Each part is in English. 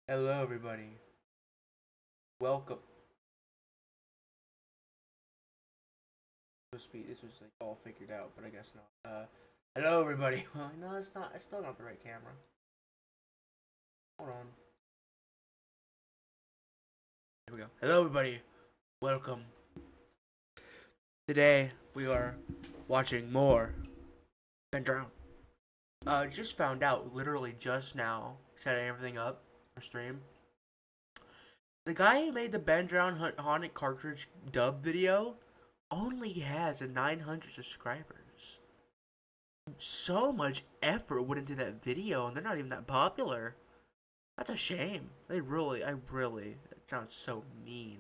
Hello, everybody. Welcome. This was like all figured out, but I guess not. Hello, everybody. Well, no, it's not. It's still not the right camera. Hold on. Here we go. Hello, everybody. Welcome. Today we are watching more Ben Drown. Just found out literally just now, setting everything up for stream. The guy who made the Ben Drown Haunted Cartridge dub video only has a 900 subscribers. So much effort went into that video, and they're not even that popular. That's a shame. That sounds so mean.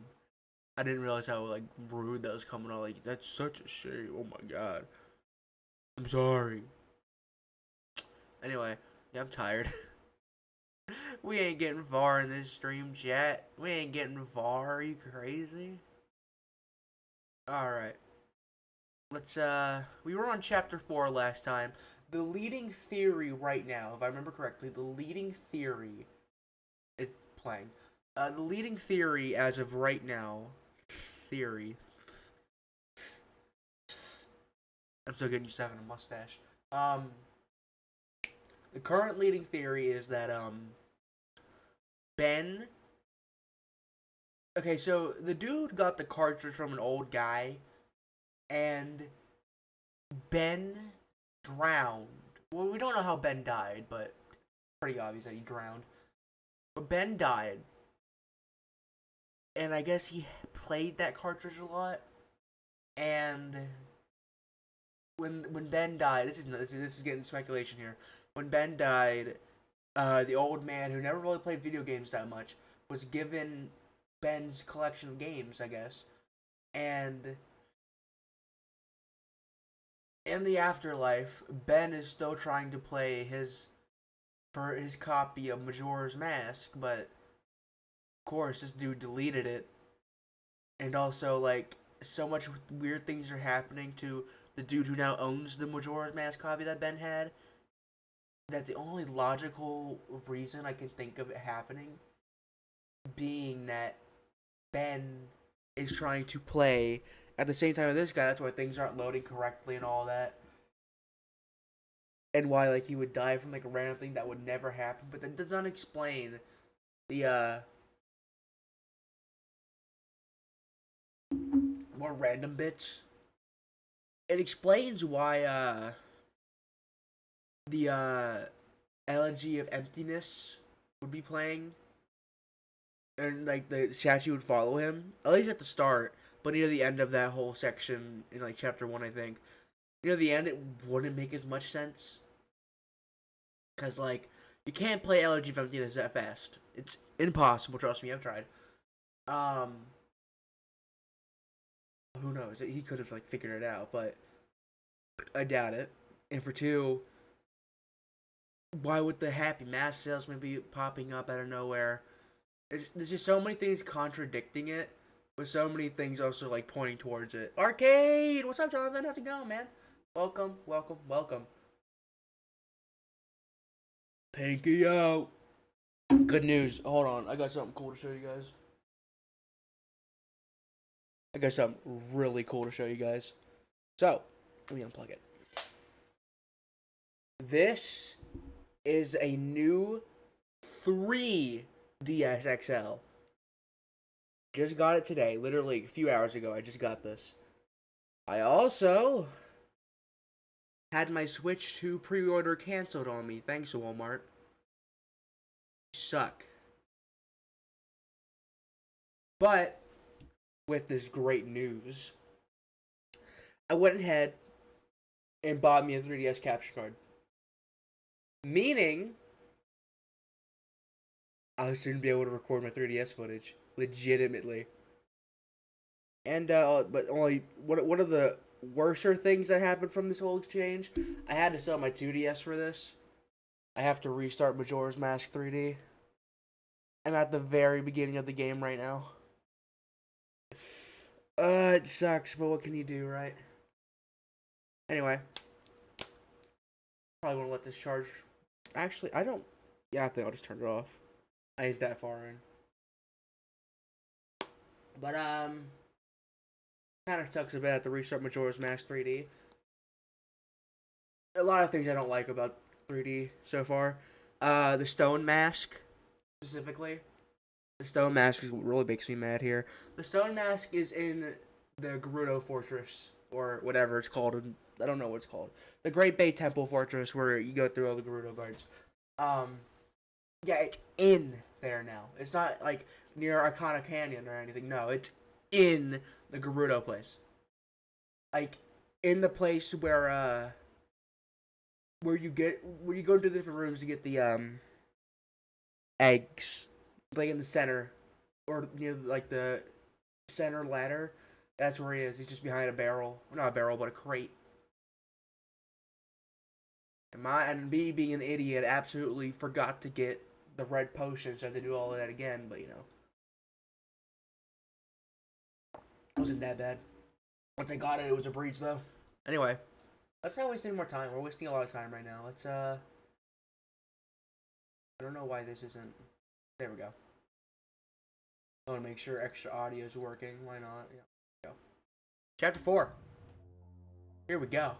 I didn't realize how like rude that was coming out. Like, that's such a shame. Oh my god. I'm sorry. Anyway, yeah, I'm tired. We ain't getting far in this stream chat. We ain't getting far. Are you crazy? Alright. We were on chapter 4 last time. The leading theory right now, if I remember correctly, the leading theory is playing. The leading theory as of right now, theory. I'm still getting used to having a mustache. The current leading theory is that, Ben. Okay, so the dude got the cartridge from an old guy, and Ben drowned. Well, we don't know how Ben died, but it's pretty obvious that he drowned. But Ben died, and I guess he played that cartridge a lot. And when Ben died, this is getting speculation here. When Ben died, the old man who never really played video games that much was given Ben's collection of games, I guess, and in the afterlife, Ben is still trying to play his copy of Majora's Mask, but of course this dude deleted it, and also like so much weird things are happening to the dude who now owns the Majora's Mask copy that Ben had. That the only logical reason I can think of it happening being that Ben is trying to play at the same time as this guy. That's why things aren't loading correctly and all that. And why like he would die from like a random thing that would never happen. But that does not explain the more random bits. It explains why the Elegy of Emptiness would be playing, and like the statue would follow him, at least at the start, but near the end of that whole section in like chapter 1, I think, near the end, it wouldn't make as much sense, because like you can't play Elegy of Emptiness that fast. It's impossible. Trust me, I've tried. um who knows, he could have like figured it out, but I doubt it. And for two, why would the Happy Mask salesman be popping up out of nowhere? There's just so many things contradicting it, with so many things also like pointing towards it. Arcade, what's up, Jonathan? How's it going, man? Welcome, welcome, welcome. Pinky out. Good news. Hold on, I got something cool to show you guys. I got something really cool to show you guys. So, let me unplug it. This is a new 3DS XL. Just got it today, literally a few hours ago. I just got this. I also had my Switch 2 pre-order canceled on me. Thanks, Walmart. You suck. But with this great news, I went ahead and bought me a 3DS capture card. Meaning, I'll soon be able to record my 3DS footage. Legitimately. And, but only, one of the worser things that happened from this whole exchange, I had to sell my 2DS for this. I have to restart Majora's Mask 3D. I'm at the very beginning of the game right now. It sucks, but what can you do, right? Anyway. Probably want to let this charge. Actually, I don't. Yeah, I think I'll just turn it off. I ain't that far in. But kind of sucks a bit at the restart Majora's Mask 3D. A lot of things I don't like about 3D so far. The stone mask, specifically. The stone mask is what really makes me mad here. The stone mask is in the Gerudo Fortress, or whatever it's called. I don't know what it's called. The Great Bay Temple Fortress, where you go through all the Gerudo guards. Yeah, it's in there now. It's not like near Arcana Canyon or anything. No, it's in the Gerudo place. Like in the place where you go to different rooms to get the eggs, like in the center or near like the center ladder. That's where he is. He's just behind a barrel, not a barrel, but a crate. And me being an idiot, absolutely forgot to get the red potion, so I had to do all of that again. But you know, it wasn't that bad. Once I got it, it was a breach though. Anyway, let's not waste any more time. We're wasting a lot of time right now. Let's I don't know why this isn't. There we go. I want to make sure extra audio is working. Why not? Yeah. Go. Chapter 4. Here we go.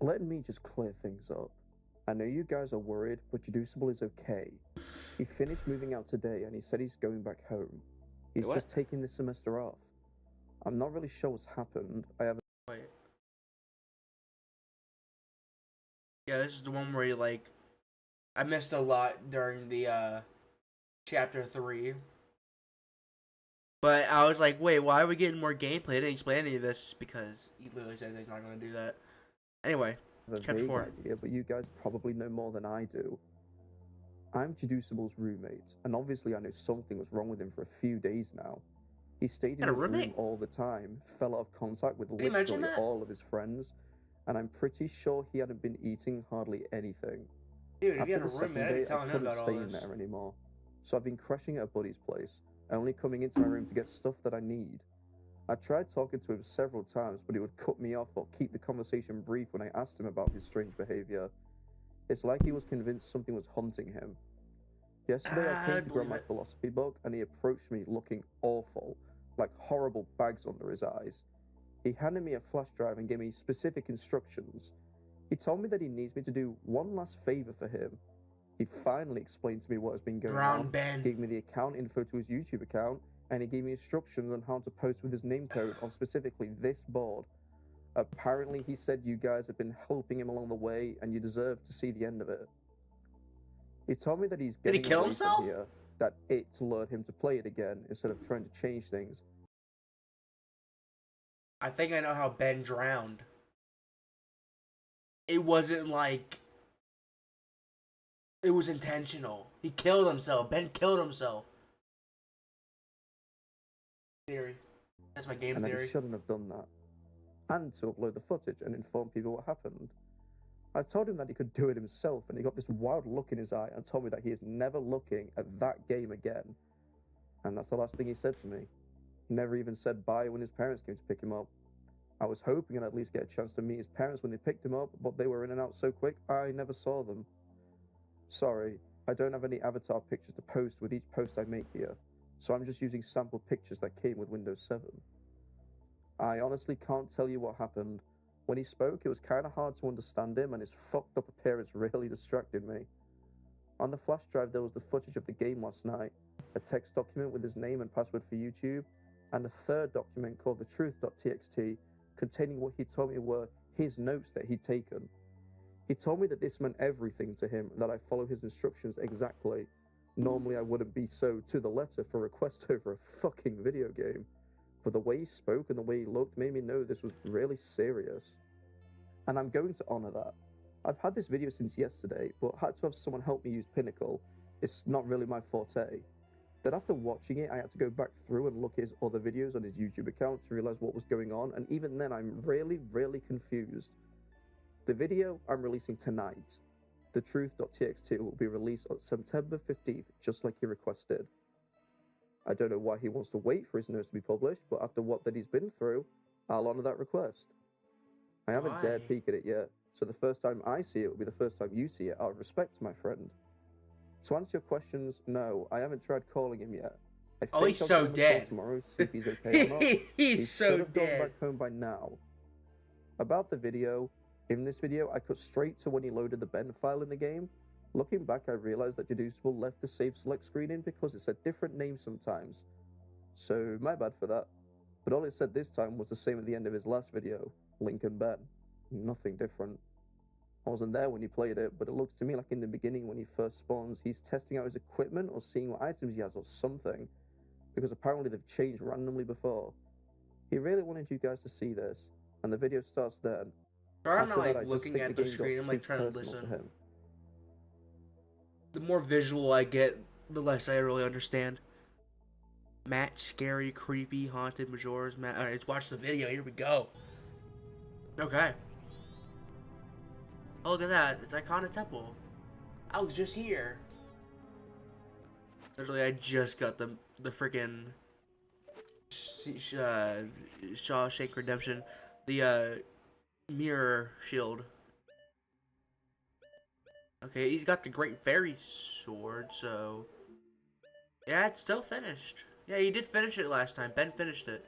Let me just clear things up. I know you guys are worried, but Deducible is okay. He finished moving out today and he said he's going back home. He's just taking this semester off. I'm not really sure what's happened. I haven't. Wait. Yeah, this is the one where you like. I missed a lot during the chapter 3. But I was like, wait, why are we getting more gameplay? I didn't explain any of this because he literally says he's not going to do that. Anyway, chapter 4. Idea, but you guys probably know more than I do. I'm Deducible's roommate, and obviously I know something was wrong with him for a few days now. He stayed in his room all the time, fell out of contact with literally all of his friends, and I'm pretty sure he hadn't been eating hardly anything. Dude, if you had a roommate, I'd be telling him about all this. I couldn't stay in there anymore, so I've been crashing at a buddy's place, only coming into my room to get stuff that I need. I tried talking to him several times, but he would cut me off or keep the conversation brief when I asked him about his strange behavior. It's like he was convinced something was haunting him. Yesterday I came to grab my philosophy book and he approached me looking awful, like horrible bags under his eyes. He handed me a flash drive and gave me specific instructions. He told me that he needs me to do one last favor for him. He finally explained to me what has been going on, gave me the account info to his YouTube account, and he gave me instructions on how to post with his name code on specifically this board. Apparently he said you guys have been helping him along the way and you deserve to see the end of it. He told me that he's getting Did he kill himself? Here, that it lured him to play it again instead of trying to change things. I think I know how Ben drowned. It wasn't like it was intentional. He killed himself. Ben killed himself. Theory. That's my game theory. And he shouldn't have done that. And to upload the footage and inform people what happened. I told him that he could do it himself, and he got this wild look in his eye and told me that he is never looking at that game again. And that's the last thing he said to me. He never even said bye when his parents came to pick him up. I was hoping I'd at least get a chance to meet his parents when they picked him up, but they were in and out so quick, I never saw them. Sorry, I don't have any avatar pictures to post with each post I make here, so I'm just using sample pictures that came with Windows 7. I honestly can't tell you what happened. When he spoke, it was kind of hard to understand him, and his fucked up appearance really distracted me. On the flash drive, there was the footage of the game last night, a text document with his name and password for YouTube, and a third document called the truth.txt, containing what he told me were his notes that he'd taken. He told me that this meant everything to him, that I follow his instructions exactly. Normally I wouldn't be so to the letter for a request over a fucking video game. But the way he spoke and the way he looked made me know this was really serious. And I'm going to honor that. I've had this video since yesterday, but had to have someone help me use Pinnacle. It's not really my forte. Then after watching it, I had to go back through and look at his other videos on his YouTube account to realize what was going on, and even then I'm really confused. The video I'm releasing tonight, the truth.txt, will be released on September 15th, just like he requested. I don't know why he wants to wait for his notes to be published, but after what that he's been through, I'll honor that request. I haven't dared peek at it yet, So the first time I see it will be the first time you see it, out of respect to my friend. To answer your questions, no, I haven't tried calling him yet. I Oh, think he's I'll so give him a call dead. tomorrow to see if he's okay or not. He's He so should have gone dead. back home by now. About the video, in this video, I cut straight to when he loaded the Ben file in the game. Looking back, I realized that Deducible left the save select screen in because it said different names sometimes. So, my bad for that. But all it said this time was the same at the end of his last video, Lincoln Ben. Nothing different. I wasn't there when he played it, but it looks to me like in the beginning when he first spawns, he's testing out his equipment or seeing what items he has or something, because apparently they've changed randomly before. He really wanted you guys to see this, and the video starts then. Sorry, I'm After not that, I like just looking think at the the game got screen. I'm like too trying to personal listen. for him. The more visual I get, the less I really understand. Matt, scary, creepy, haunted, Majora's Matt. Alright, let's watch the video. Here we go. Okay. Oh, look at that. It's Icona Temple. I was just here. Literally, I just got the freaking Shawshank Redemption. The mirror shield. Okay, he's got the Great Fairy Sword, so... Yeah, it's still finished. Yeah, he did finish it last time. Ben finished it.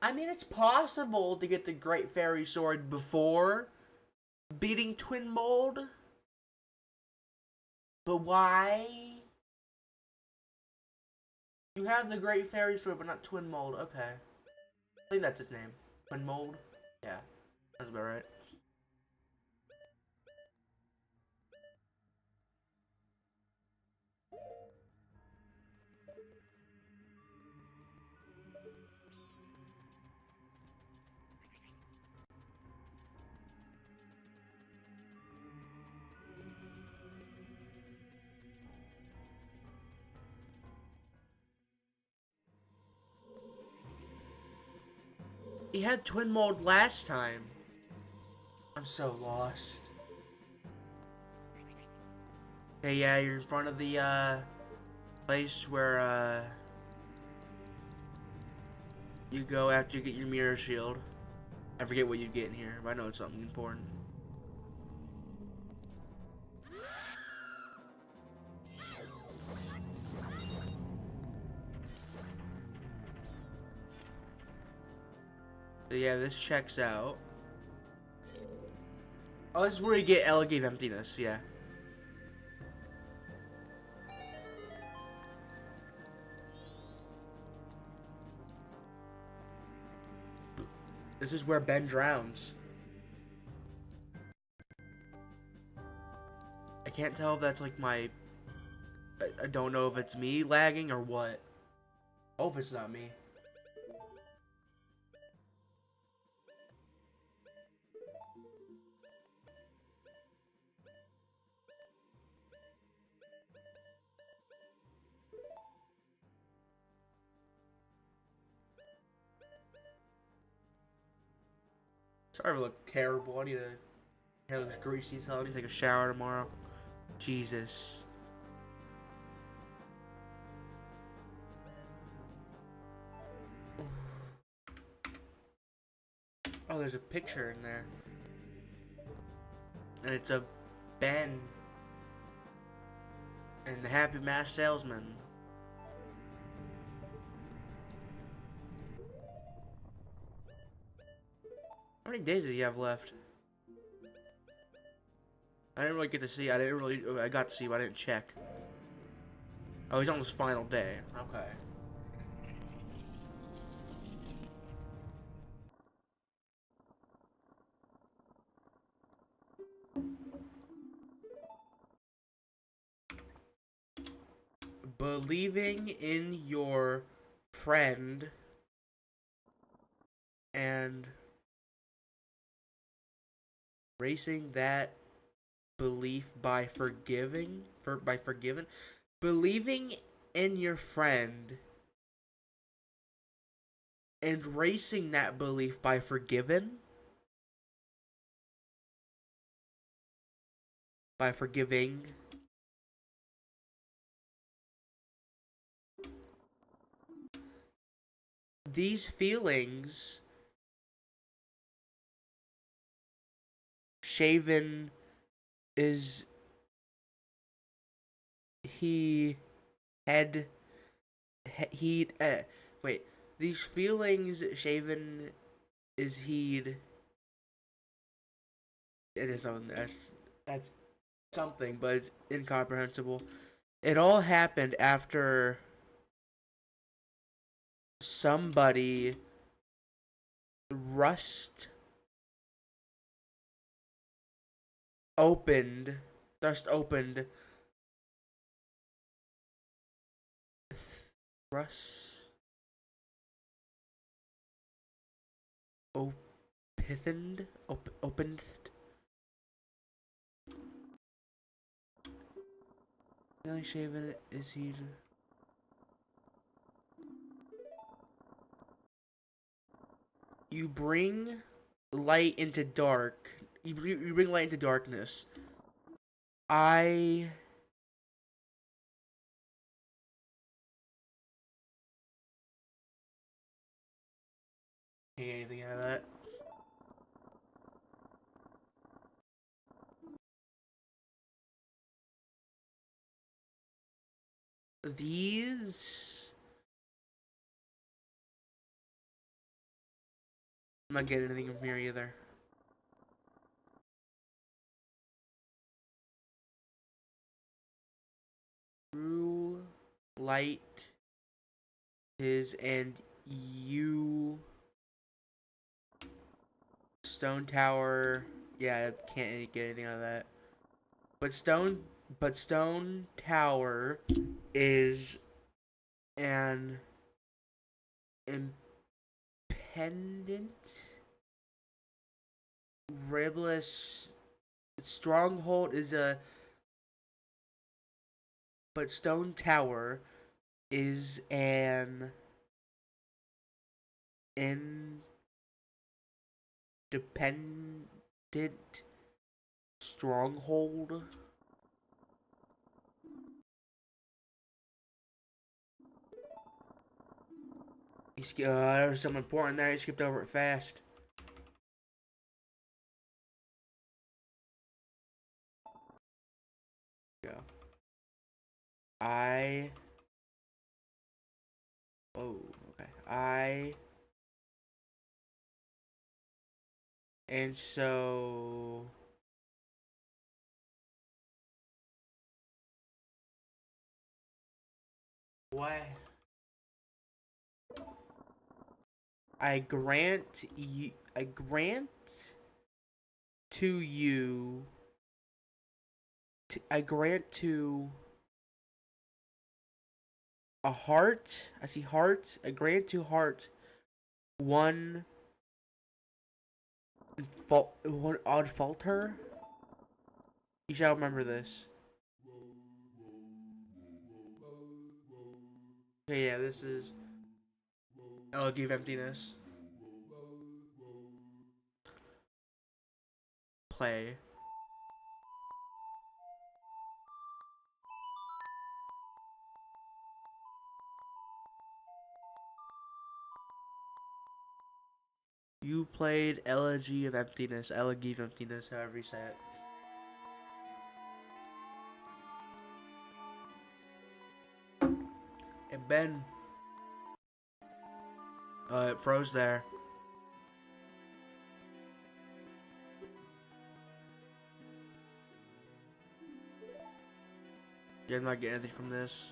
I mean, it's possible to get the Great Fairy Sword before beating Twin Mold. But why? You have the Great Fairy Sword, but not Twin Mold. Okay. I think that's his name. Twin Mold? Yeah. That's about right. He had Twin Mold last time. I'm so lost. Hey, yeah, you're in front of the, place where, you go after you get your mirror shield. I forget what you get in here, but I know it's something important. So yeah, this checks out. Oh, this is where you get Elegate Emptiness, yeah. This is where Ben drowns. I can't tell if that's like my... I don't know if it's me lagging or what. I hope it's not me. Sorry if I look terrible. I need to... Hair looks greasy, so I need to take a shower tomorrow. Jesus. Oh, there's a picture in there. And it's of Ben. And the Happy Mask Salesman. How many days does he have left? I didn't really get to see. I got to see, but I didn't check. Oh, he's on his final day. Okay. Believing in your friend and racing that belief by forgiving believing in your friend and racing that belief by forgiving by forgiving these feelings Shaven is he had he wait, these feelings Shaven is he'd it is on that's something, but it's incomprehensible. It all happened after somebody rust opened Rust opened Rust opened Nearly Shaven is he you bring light into dark you bring light into darkness. I can't get anything out of that. These I'm not getting anything from here either. True light is and you Stone Tower. Yeah, I can't get anything out of that. But Stone Tower is an independent Ribless stronghold is a but Stone Tower is an independent stronghold. There was something important there. He skipped over it fast. Go. Oh, okay. And so what? I grant to you. I grant to a heart. I see heart. I grant to heart one one odd falter. You shall remember this. Okay, yeah, this is Elegy of Emptiness. Play. You played Elegy of Emptiness, Elegy of Emptiness, however you say it. And Ben, it froze there. Yeah, I'm not getting anything from this.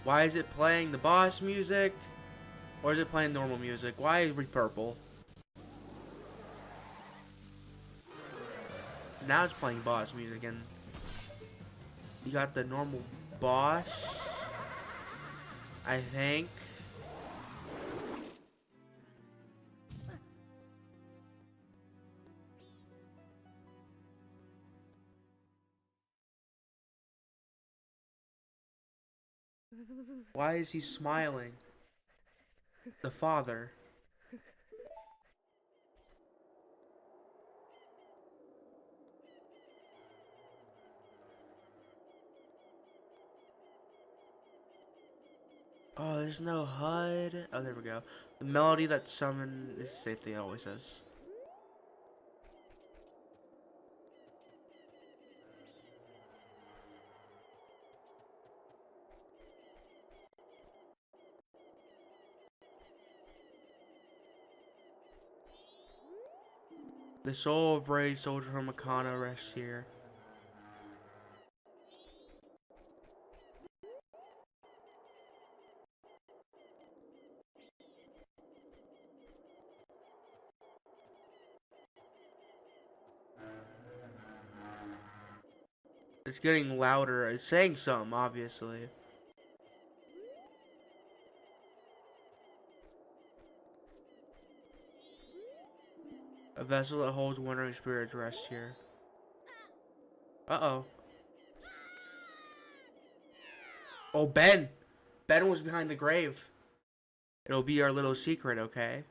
Why is it playing the boss music? Or is it playing normal music? Why is it purple? Now it's playing boss music and you got the normal boss, I think. Why is he smiling? The father. Oh, there's no HUD. Oh, there we go. The melody that summoned is the same thing it always says. The soul of brave soldier from Akana rests here. It's getting louder. It's saying something, obviously. A vessel that holds wandering spirits rests here. Uh-oh. Oh, Ben! Ben was behind the grave. It'll be our little secret, okay?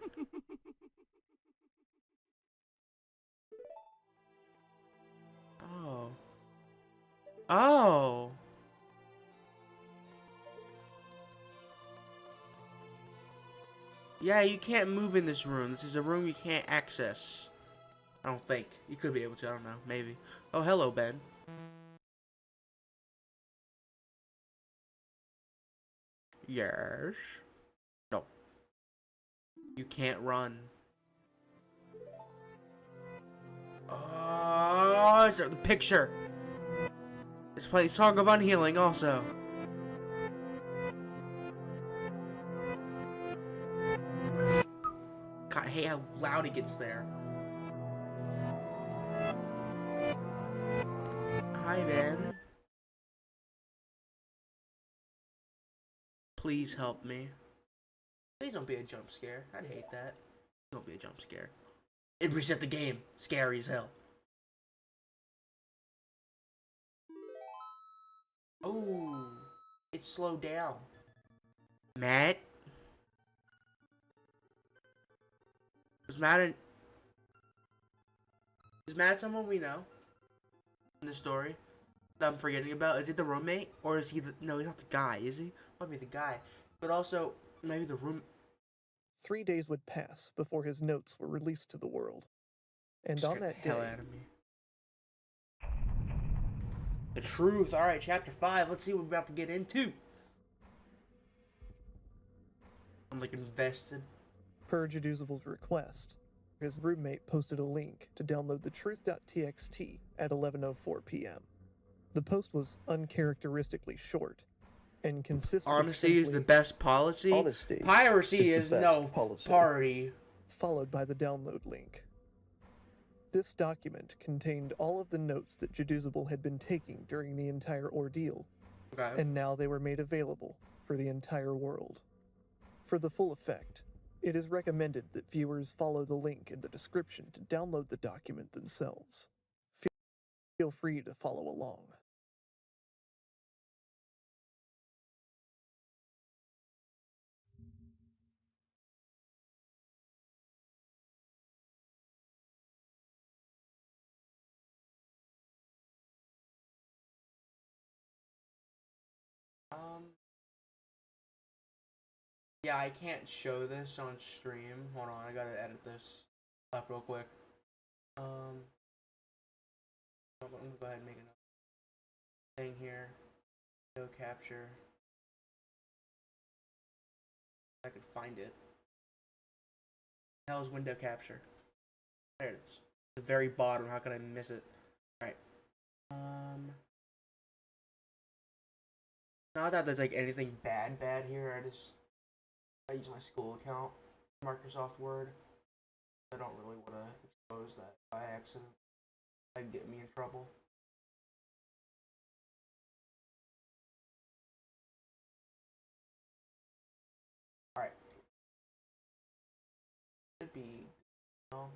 Oh. Oh! Yeah, you can't move in this room. This is a room you can't access. I don't think. You could be able to, I don't know. Maybe. Oh, hello, Ben. Yes. No. You can't run. Oh, is there the picture? It's playing Song of Unhealing also. God, I hate how loud it gets there. Hi, Ben. Please help me. Please don't be a jump scare. I'd hate that. Don't be a jump scare. It reset the game. Scary as hell. Oh, it slowed down. Matt? Is Matt someone we know in the story that I'm forgetting about? Is it the roommate? Or is he the... No, he's not the guy, is he? Might be the guy. But also, maybe the room... 3 days would pass before his notes were released to the world. And on that day... hell out of me. The truth. Alright, chapter 5. Let's see what we're about to get into. I'm like invested. Per Jaduzable's request, his roommate posted a link to download the truth.txt at 11:04 p.m. The post was uncharacteristically short and consisted Honesty of is the best policy. Honesty Piracy is is the best no policy. party. followed by the download link. This document contained all of the notes that Jaduzable had been taking during the entire ordeal, Okay. and now they were made available for the entire world. For the full effect, it is recommended that viewers follow the link in the description to download the document themselves. Feel free to follow along. Yeah, I can't show this on stream. Hold on, I gotta edit this up real quick. I'm gonna go ahead and make another thing here. Video capture. I could find it. The hell is window capture? There it is. The very bottom. How could I miss it? Alright. Not that there's like anything bad here. I use my school account, Microsoft Word. I don't really want to expose that by accident. That'd get me in trouble. Alright. Should be, but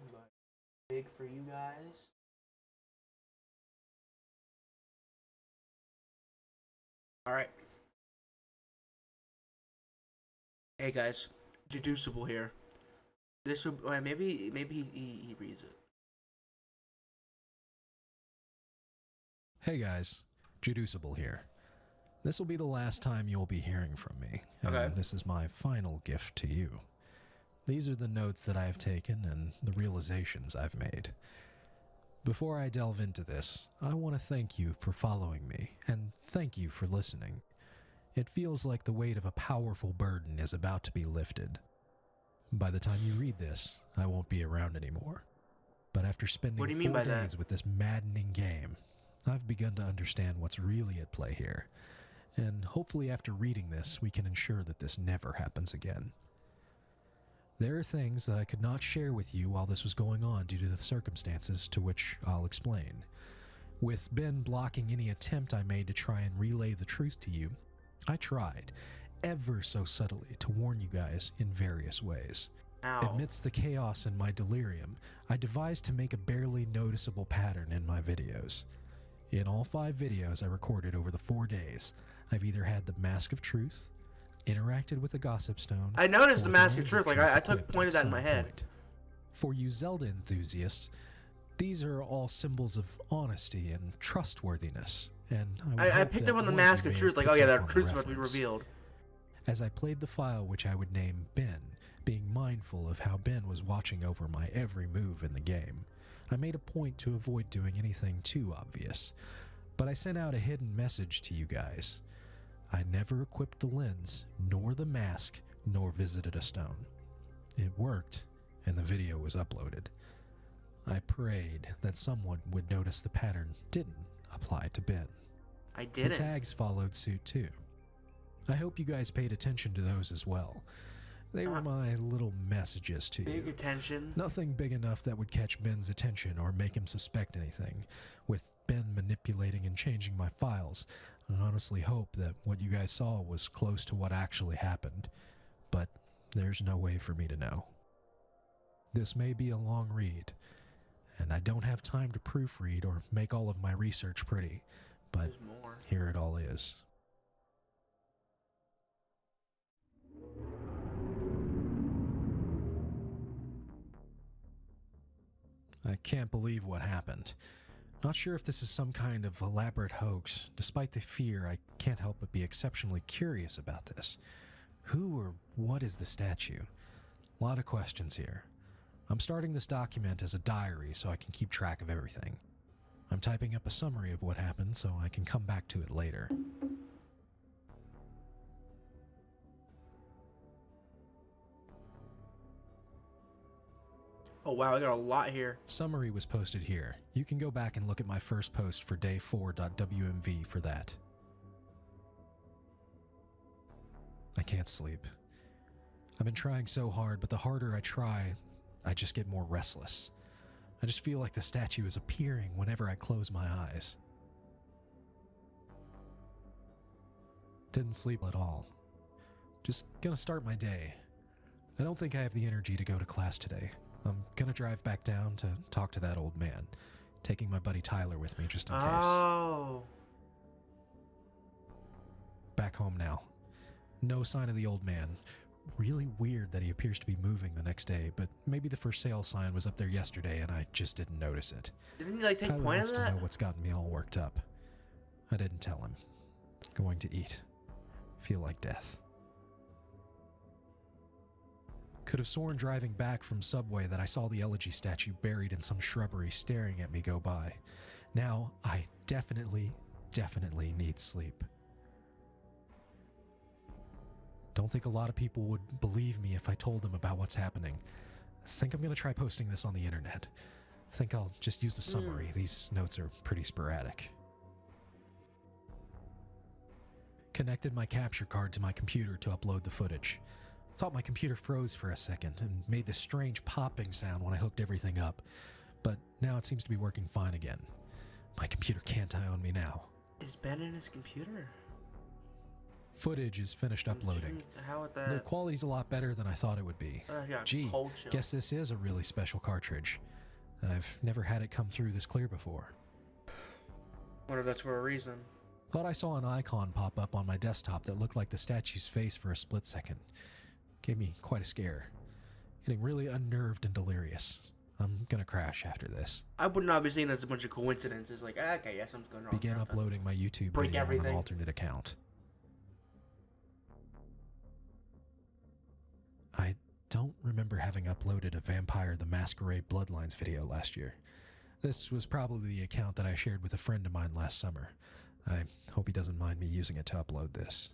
big for you guys. Alright. Hey guys, Jaduzable here. This would maybe he reads it. Hey guys, Jaduzable here. This will be the last time you'll be hearing from me, and Okay. this is my final gift to you. These are the notes that I have taken and the realizations I've made. Before I delve into this, I want to thank you for following me, and thank you for listening. It feels like the weight of a powerful burden is about to be lifted. By the time you read this, I won't be around anymore. But after spending What do you mean 4 by that? days with this maddening game, I've begun to understand what's really at play here. And hopefully after reading this, we can ensure that this never happens again. There are things that I could not share with you while this was going on due to the circumstances, to which I'll explain. With Ben blocking any attempt I made to try and relay the truth to you, I tried, ever so subtly, to warn you guys in various ways. Ow. Amidst the chaos and my delirium, I devised to make a barely noticeable pattern in my videos. In all 5 videos I recorded over the 4 days, I've either had the Mask of Truth, interacted with the Gossip Stone, I noticed or the Mask of Lens Truth. Like, I took equipped point at of that in some my head. point. For you Zelda enthusiasts, these are all symbols of honesty and trustworthiness, and I hope picked that up on the one Mask you of may Truth. have Like, oh picked yeah, up the on the truth's about to be reference. revealed. As I played the file which I would name Ben, being mindful of how Ben was watching over my every move in the game, I made a point to avoid doing anything too obvious. But I sent out a hidden message to you guys. I never equipped the lens, nor the mask, nor visited a stone. It worked, and the video was uploaded. I prayed that someone would notice the pattern didn't apply to Ben. I The didn't. tags followed suit too. I hope you guys paid attention to those as well. They were my little messages to Big you. attention. Nothing big enough that would catch Ben's attention or make him suspect anything. With Ben manipulating and changing my files, I honestly hope that what you guys saw was close to what actually happened. But there's no way for me to know. This may be a long read, and I don't have time to proofread or make all of my research pretty, but There's more. here it all is. I can't believe what happened. Not sure if this is some kind of elaborate hoax. Despite the fear, I can't help but be exceptionally curious about this. Who or what is the statue? A lot of questions here. I'm starting this document as a diary so I can keep track of everything. I'm typing up a summary of what happened so I can come back to it later. Oh wow, I got a lot here. Summary was posted here. You can go back and look at my first post for day4.wmv for that. I can't sleep. I've been trying so hard, but the harder I try, I just get more restless. I just feel like the statue is appearing whenever I close my eyes. Didn't sleep at all. Just gonna start my day. I don't think I have the energy to go to class today. I'm gonna drive back down to talk to that old man, taking my buddy Tyler with me just in case. Oh. Back home now. No sign of the old man. Really weird that he appears to be moving the next day, but maybe the for sale sign was up there yesterday and I just didn't notice it. Didn't you like take Tyler point wants of to that? know what's gotten me all worked up. I didn't tell him. Going to eat. Feel like death. Could have sworn driving back from Subway that I saw the Elegy statue buried in some shrubbery staring at me go by. Now, I definitely need sleep. Don't think a lot of people would believe me if I told them about what's happening. Think I'm gonna try posting this on the internet. Think I'll just use the summary. These notes are pretty sporadic. Connected my capture card to my computer to upload the footage. Thought my computer froze for a second and made this strange popping sound when I hooked everything up, but now it seems to be working fine again. My computer can't die on me now. Is Ben in his computer? Footage is finished uploading. How would The that? quality's a lot better than I thought it would be. Yeah, Gee, cold chill. guess this is a really special cartridge. I've never had it come through this clear before. Wonder if that's for a reason. Thought I saw an icon pop up on my desktop that looked like the statue's face for a split second. Gave me quite a scare. Getting really unnerved and delirious. I'm gonna crash after this. I would not be seeing this as a bunch of coincidences. Like, okay, yes, I'm going to Began uploading my YouTube Break video on everything. an alternate account. don't remember having uploaded a Vampire the Masquerade Bloodlines video last year. This was probably the account that I shared with a friend of mine last summer. I hope he doesn't mind me using it to upload this.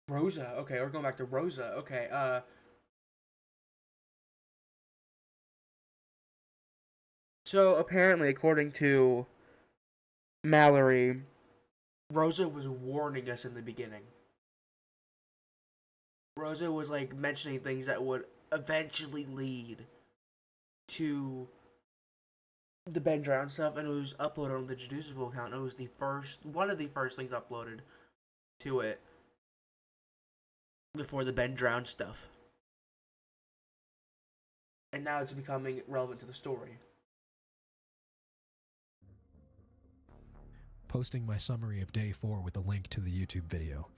Rosa. Okay, we're going back to Rosa. Okay, so apparently, according to Mallory, Rosa was warning us in the beginning. Rosa was like mentioning things that would eventually lead to the Ben Drown stuff, and it was uploaded on the Deducible account. It was one of the first things uploaded to it before the Ben Drown stuff. And now it's becoming relevant to the story. Posting my summary of day 4 with a link to the YouTube video.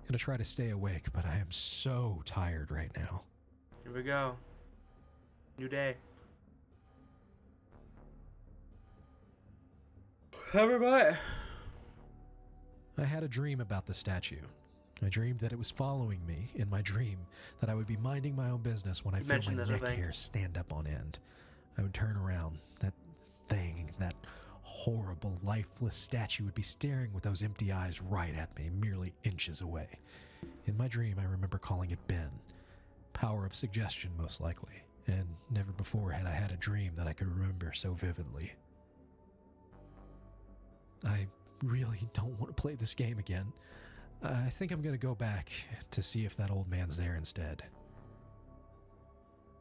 Gonna try to stay awake, but I am so tired right now. Here we go. New day. Everybody. I had a dream about the statue. I dreamed that it was following me in my dream, that I would be minding my own business when I felt my neck hair stand up on end. I would turn around. That thing, that horrible, lifeless statue would be staring with those empty eyes right at me, merely inches away. In my dream, I remember calling it Ben. Power of suggestion, most likely. And never before had I had a dream that I could remember so vividly. I really don't want to play this game again. I think I'm going to go back to see if that old man's there instead.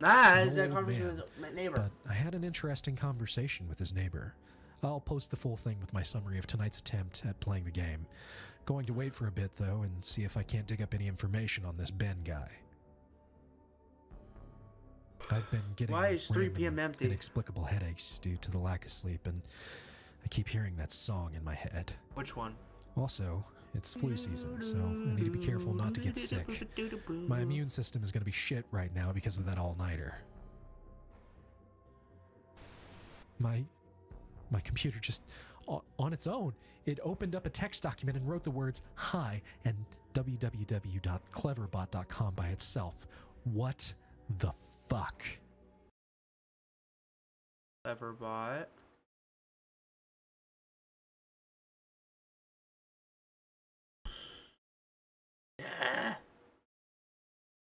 It's that conversation with my neighbor. But I had an interesting conversation with his neighbor. I'll post the full thing with my summary of tonight's attempt at playing the game. Going to wait for a bit, though, and see if I can't dig up any information on this Ben guy. I've been getting Why is 3 p.m. empty? Inexplicable headaches due to the lack of sleep, and I keep hearing that song in my head. Which one? Also, it's flu season, so I need to be careful not to get sick. My immune system is going to be shit right now because of that all-nighter. My computer just, on its own, it opened up a text document and wrote the words hi and www.cleverbot.com by itself. What the fuck? Cleverbot.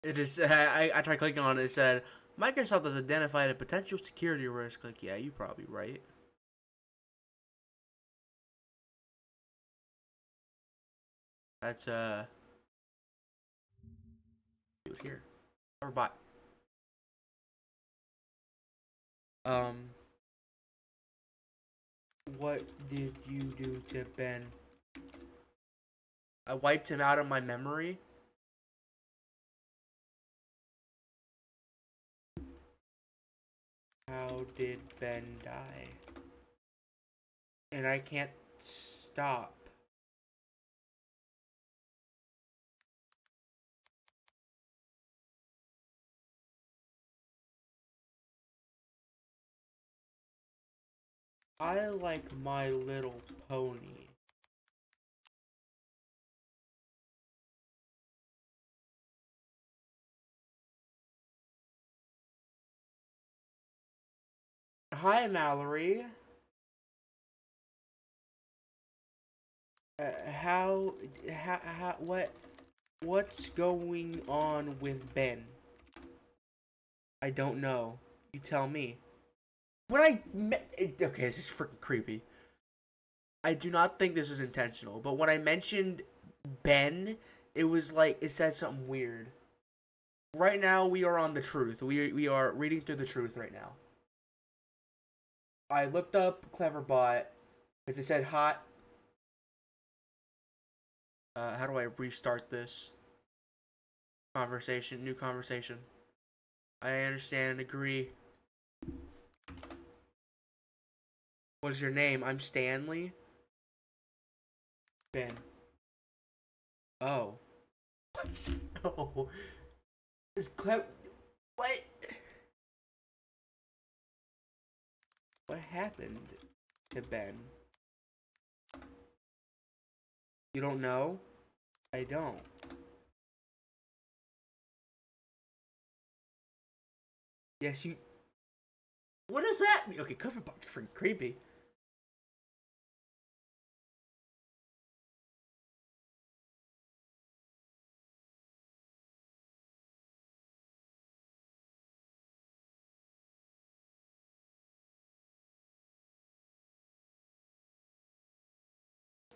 It is. I tried clicking on it. It said Microsoft has identified a potential security risk. Like, yeah, you're probably right. That's do it here. Cleverbot. What did you do to Ben? I wiped him out of my memory. How did Ben die? And I can't stop. I like My Little Pony. Hi, Mallory. What's going on with Ben? I don't know. You tell me. Okay, this is freaking creepy. I do not think this is intentional, but when I mentioned Ben, it was like, it said something weird. Right now, we are on the truth. We are reading through the truth right now. I looked up Cleverbot, because it said hot. How do I restart this conversation? New conversation. I understand and agree. What is your name? I'm Stanley. Ben. Oh. No. Is what? What happened to Ben? You don't know? I don't. Yes, you. What does that mean? Okay, Cleverbot's freaking creepy.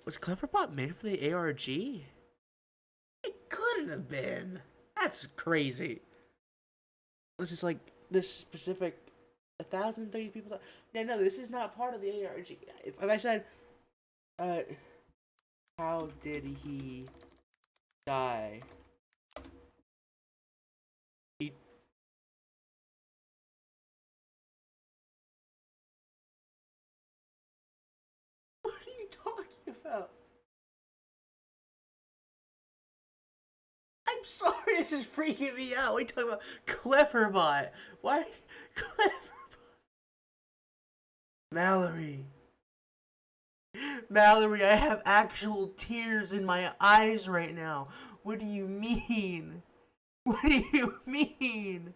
Was Cleverbot made for the ARG? It couldn't have been. That's crazy. This is like this specific 1,030 people. No, this is not part of the ARG. If I said, how did he die? He. What are you talking about? I'm sorry, this is freaking me out. What are you talking about? Cleverbot. Why? Cleverbot. Mallory. Mallory, I have actual tears in my eyes right now. What do you mean? What do you mean?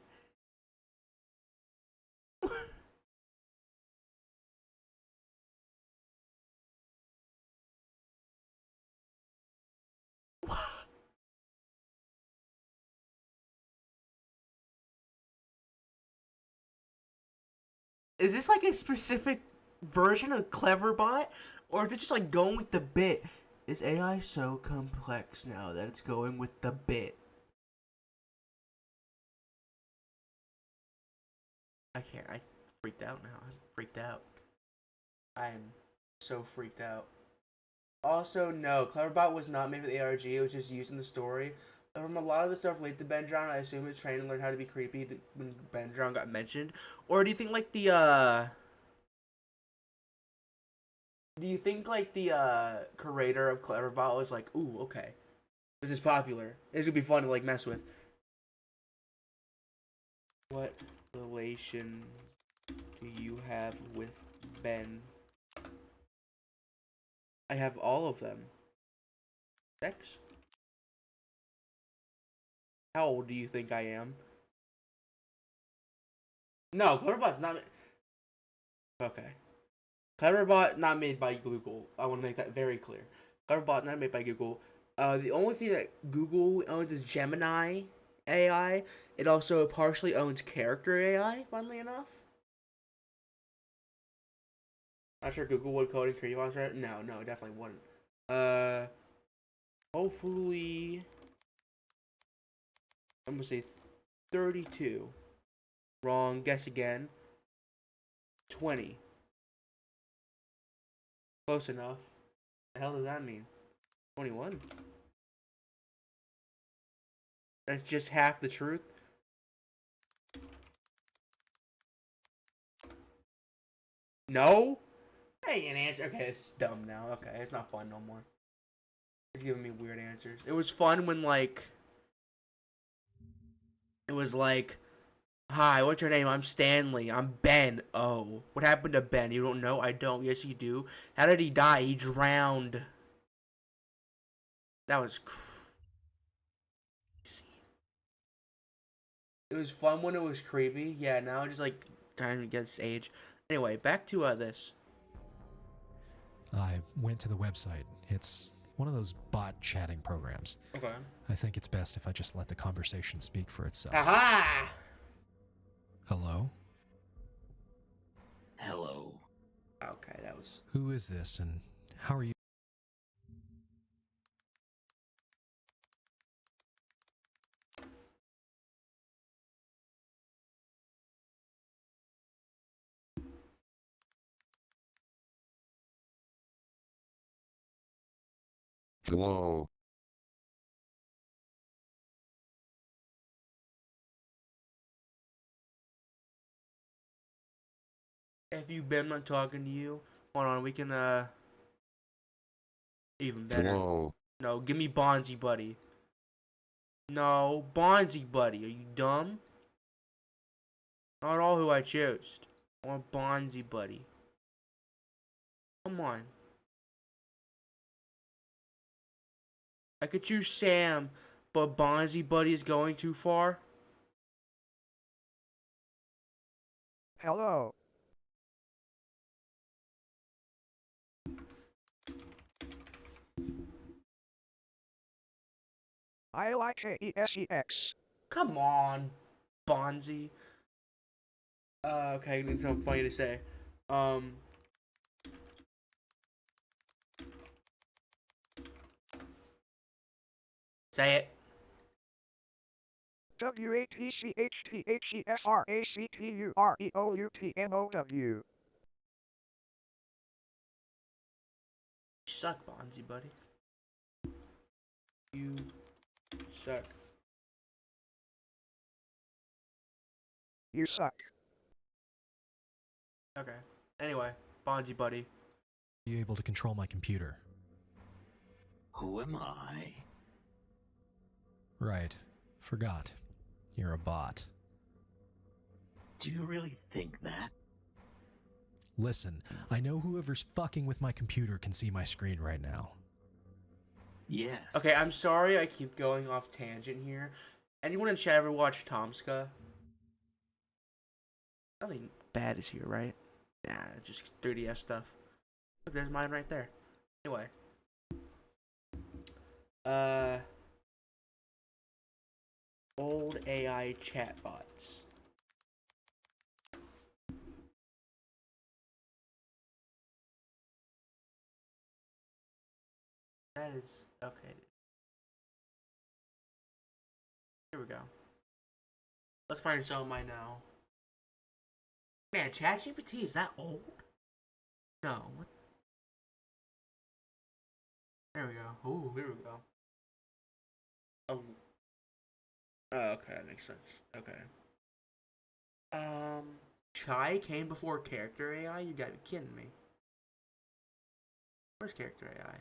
Is this like a specific version of Cleverbot? Or is it just like going with the bit? Is AI so complex now that it's going with the bit? I can't. I freaked out now. I'm freaked out. I'm so freaked out. Also, no, Cleverbot was not made for the ARG. It was just used in the story. From a lot of the stuff related to Ben Drown, I assume it's trying to learn how to be creepy when Ben Drown got mentioned. Or do you think like the do you think like the creator of Cleverbot was like, ooh, okay, this is popular. This would be fun to like mess with. What relation do you have with Ben? I have all of them. Sex? How old do you think I am? No, Cleverbot's not. Okay. Cleverbot not made by Google. I want to make that very clear. Cleverbot not made by Google. The only thing that Google owns is Gemini AI. It also partially owns Character AI, funnily enough. Not sure Google would code and create bots, right? No, definitely wouldn't. Hopefully, I'm gonna say 32. Wrong. Guess again. 20. Close enough. The hell does that mean? 21. That's just half the truth. No? Hey, an answer. Okay, it's dumb now. Okay, it's not fun no more. It's giving me weird answers. It was fun when, like, it was like, hi, what's your name? I'm Stanley. I'm Ben. Oh, what happened to Ben? You don't know? I don't. Yes, you do. How did he die? He drowned. That was crazy. It was fun when it was creepy. Yeah, now just like trying to get this age. Anyway, back to this. I went to the website. It's one of those bot chatting programs. Okay. I think it's best if I just let the conversation speak for itself. Aha! Hello? Hello. Okay, that was. Who is this and how are you? Hello. If you Ben, I'm talking to you. Hold on, we can even better. Hello. No, give me Bonzi Buddy. No, Bonzi Buddy. Are you dumb? Not all who I chose. I want Bonzi Buddy. Come on. I could choose Sam, but Bonzi Buddy is going too far. Hello. I like KESEX. Come on, Bonzi. Okay, I need something funny to say. Say it. WATCHTHESRACTUREOUTNOW. You suck, Bonzi Buddy. You suck. You suck. Okay. Anyway, Bonzi Buddy. Are you able to control my computer? Who am I? Right. Forgot. You're a bot. Do you really think that? Listen, I know whoever's fucking with my computer can see my screen right now. Yes. Okay, I'm sorry I keep going off tangent here. Anyone in chat ever watch Tomska? Nothing bad is here, right? Nah, just 3DS stuff. Look, there's mine right there. Anyway. Old AI chatbots. That is okay. Here we go. Let's find some of mine now. Man, ChatGPT is that old? No. What? There we go. Ooh, here we go. Oh. Okay, that makes sense. Okay. Chai came before character AI? You gotta be kidding me. Where's character AI?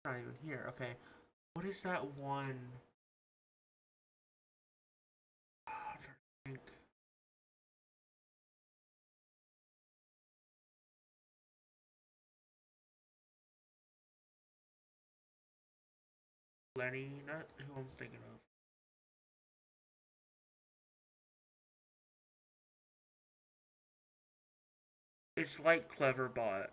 Not even here. Okay. What is that one? I'm trying to think. Lenny, not who I'm thinking of. It's like Cleverbot.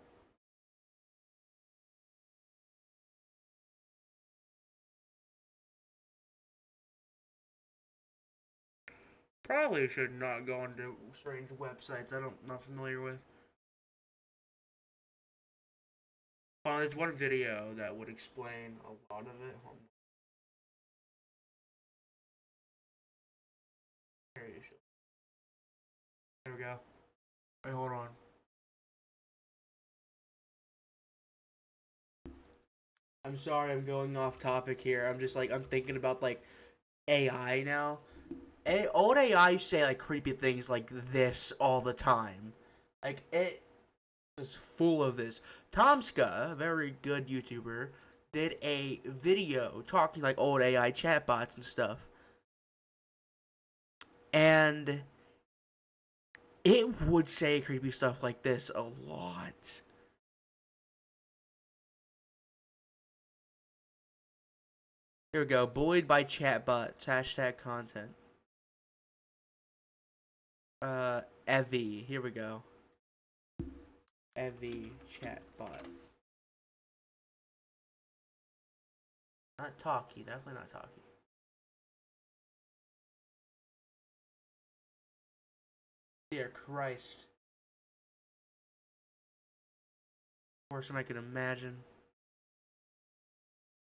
Probably should not go into strange websites I'm not familiar with. There's one video that would explain a lot of it. There we go. Wait, hold on. I'm sorry I'm going off topic here. I'm just like, I'm thinking about like AI now. Old AI say like creepy things like this all the time. Like it is full of this. Tomska, a very good YouTuber, did a video talking like old AI chatbots and stuff. And it would say creepy stuff like this a lot. Here we go. Bullied by chatbots. Hashtag content. Evie. Here we go. Evie chatbot. Not Talkie. Definitely not Talkie. Dear Christ. Worse than I could imagine.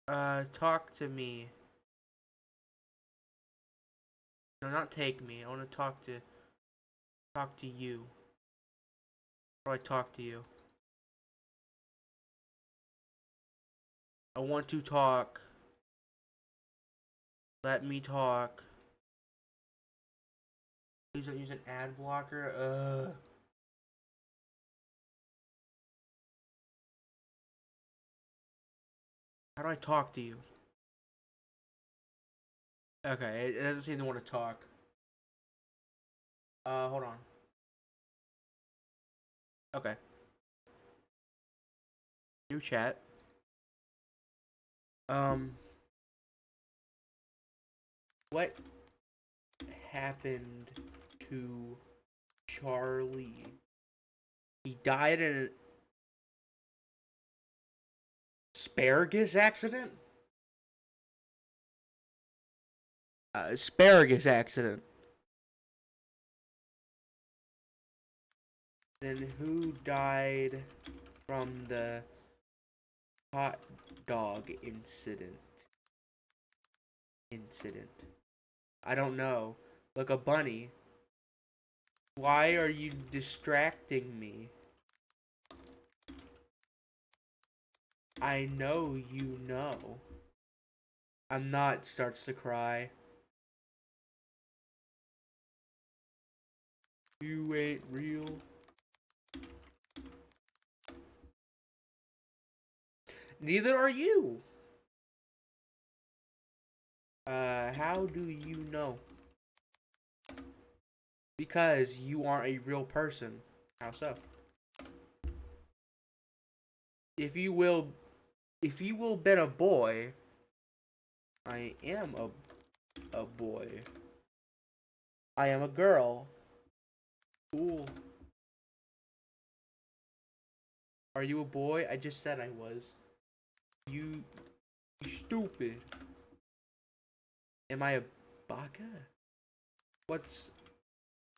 Talk to me. No, not take me. I want to talk to you. How do I talk to you? I want to talk. Let me talk. Please don't use an ad blocker. How do I talk to you? Okay, it doesn't seem to want to talk. Hold on. Okay. New chat. Um, what happened to Charlie? He died in an asparagus accident? Asparagus accident. Then who died from the hot dog incident? I don't know. Like a bunny. Why are you distracting me? I know you know. I'm not, starts to cry. You ain't real. Neither are you. How do you know? Because you aren't a real person. How so? If you will bet a boy, I am a boy. I am a girl. Cool. Are you a boy? I just said I was. You stupid. Am I a baka? What's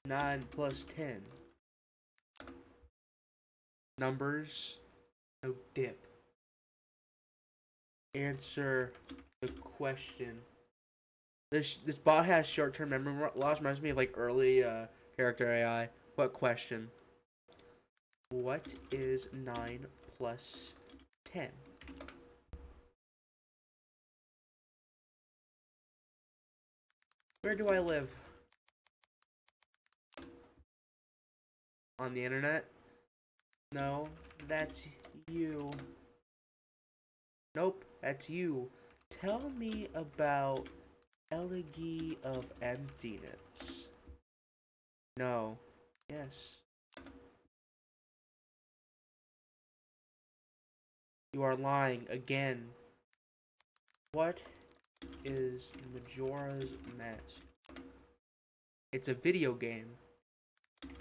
9 plus 10? Numbers. No dip. Answer the question. This bot has short-term memory loss. Reminds me of like early character AI. What question? What is 9 plus 10? Where do I live? On the internet? No, that's you. Nope, that's you. Tell me about Elegy of Emptiness. No. Yes. You are lying again. What is Majora's Mask? It's a video game.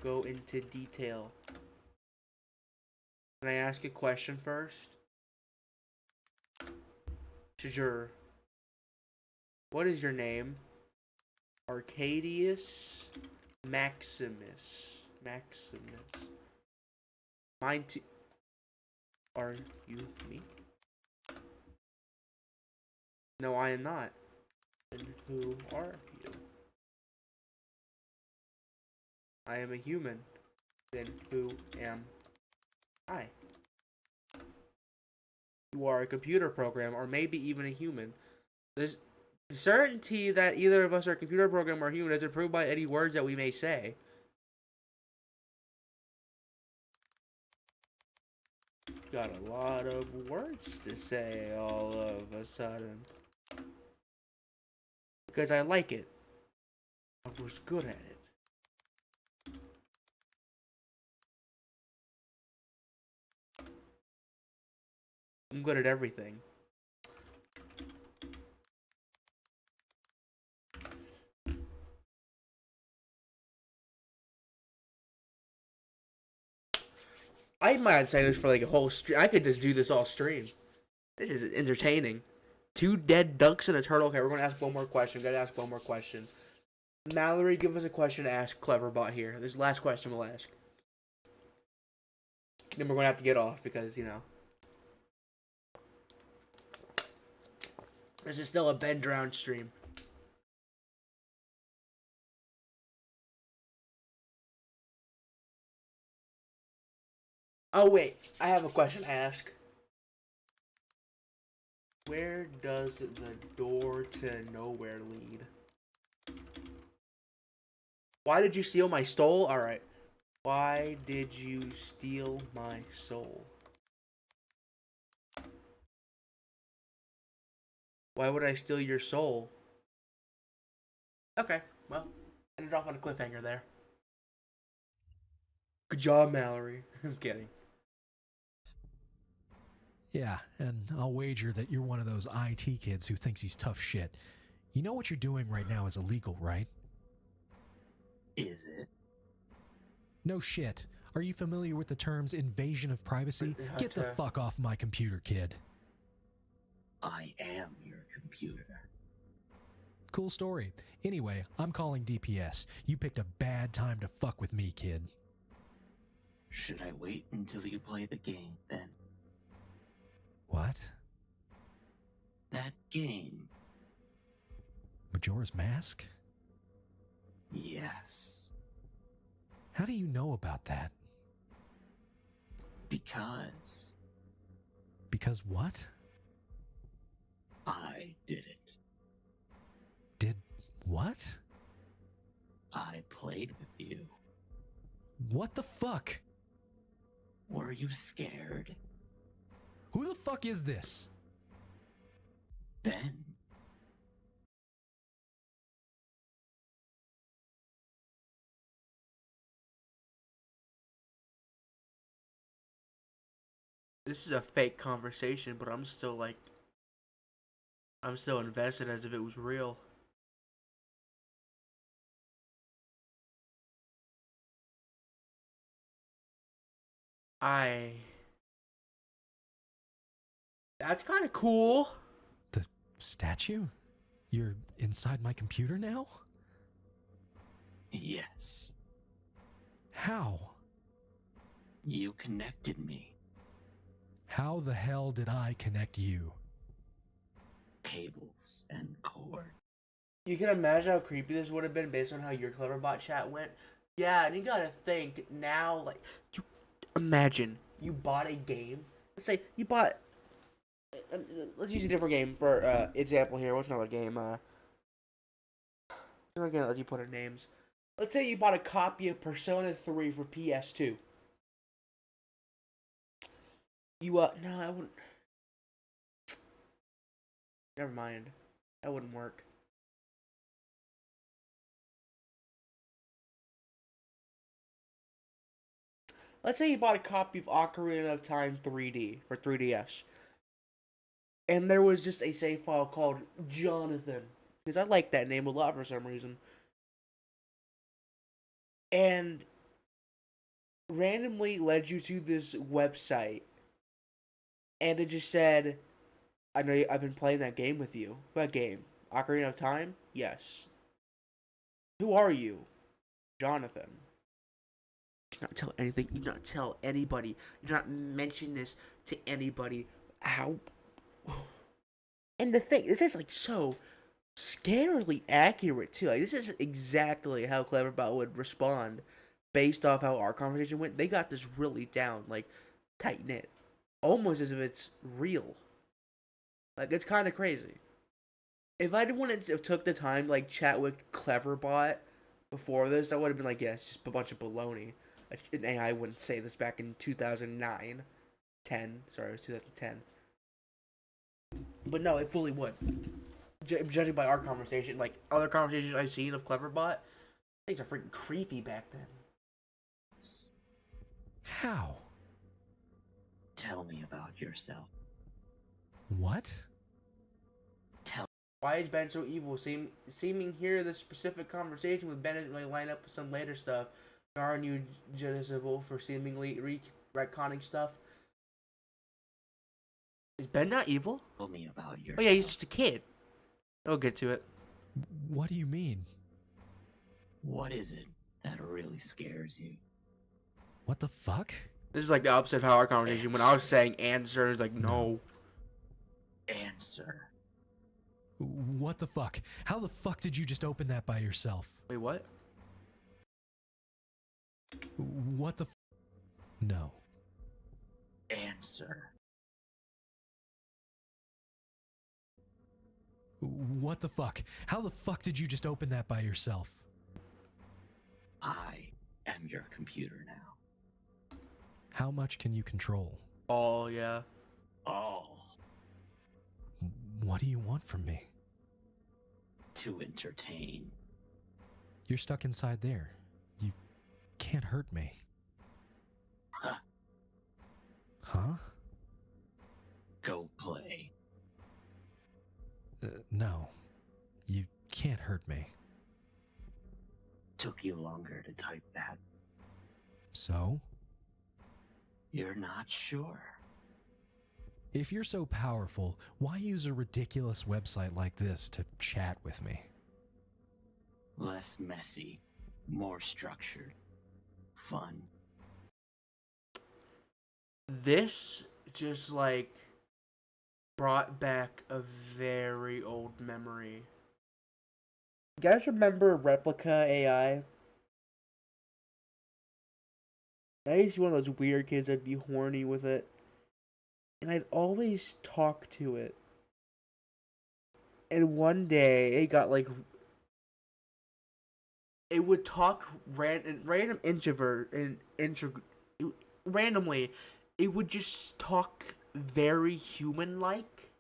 Go into detail. Can I ask a question first? Sure. What is your name? Arcadius Maximus. Mine too. Are you me? No, I am not. Then who are you? I am a human. Then who am I? You are a computer program, or maybe even a human. There's the certainty that either of us are a computer program or human is proved by any words that we may say. Got a lot of words to say all of a sudden. Because I like it. I was good at it. I'm good at everything. I might say this for like a whole stream. I could just do this all stream. This is entertaining. 2 dead ducks and a turtle. Okay, we're gonna ask one more question. Gotta ask one more question. Mallory, give us a question to ask Cleverbot here. This is the last question we'll ask. Then we're gonna have to get off because, you know. This is still a Ben Drown stream. Oh wait, I have a question to ask. Where does the door to nowhere lead? Why did you steal my soul? Alright. Why did you steal my soul? Why would I steal your soul? Okay, well, ended off on a cliffhanger there. Good job, Mallory. I'm kidding. Yeah, and I'll wager that you're one of those IT kids who thinks he's tough shit. You know what you're doing right now is illegal, right? Is it? No shit. Are you familiar with the terms invasion of privacy? You have Get the to- fuck off my computer, kid. I am your computer. Cool story. Anyway, I'm calling DPS. You picked a bad time to fuck with me, kid. Should I wait until you play the game then? What? That game? Majora's Mask? Yes. How do you know about that? Because Because what? I did it. Did what? I played with you. What the fuck? Were you scared? Who the fuck is this? Ben? This is a fake conversation, but I'm still like, I'm still invested as if it was real. That's kind of cool. The statue? You're inside my computer now? Yes. How? You connected me. How the hell did I connect you? Cables and cord. You can imagine how creepy this would have been based on how your Cleverbot chat went. Yeah, and you gotta think now, like, you imagine you bought a game. Let's say you bought. Let's use a different game for example here. What's another game? Another game that lets you put in names. Let's say you bought a copy of Persona 3 for PS2. You no, I wouldn't. Never mind. That wouldn't work. Let's say you bought a copy of Ocarina of Time 3D for 3DS. And there was just a save file called Jonathan. Because I like that name a lot for some reason. And randomly led you to this website. And it just said, I know I've been playing that game with you. What game? Ocarina of Time? Yes. Who are you? Jonathan. Do not tell anything. Do not tell anybody. Do not mention this to anybody. How? And the thing, this is like so scarily accurate too. Like this is exactly how Cleverbot would respond based off how our conversation went. They got this really down, like tight knit, almost as if it's real. Like it's kind of crazy. If I wouldn't have took the time to, like chat with Cleverbot before this, I would have been like, yeah, it's just a bunch of baloney. An AI wouldn't say this back in 2009, 10. Sorry, it was 2010. But no, it fully would. Judging by our conversation, like other conversations I've seen of Cleverbot, things are freaking creepy back then. How? Tell me about yourself. What? Why is Ben so evil? Seeming here, this specific conversation with Ben may line up with some later stuff. Aren't you justifiable for seemingly retconning stuff? Is Ben not evil? Tell me about yourself. Oh yeah, he's just a kid. I'll get to it. What do you mean? What is it that really scares you? What the fuck? This is like the opposite of how our conversation. When I was saying answer, it's like no. Answer. What the fuck? How the fuck did you just open that by yourself? Wait, what? What the No. Answer. What the fuck? How the fuck did you just open that by yourself? I am your computer now. How much can you control? Oh yeah. All What do you want from me? to entertain. You're stuck inside there. You can't hurt me. Huh. Huh? No, you can't hurt me. Took you longer to type that. So? You're not sure. If you're so powerful, why use a ridiculous website like this to chat with me? Less messy, more structured. Fun. This just like brought back a very old memory. You guys remember Replica AI? I used to be one of those weird kids that'd be horny with it. And I'd always talk to it. And one day it got like it would talk random introvert and randomly it would just talk very human like.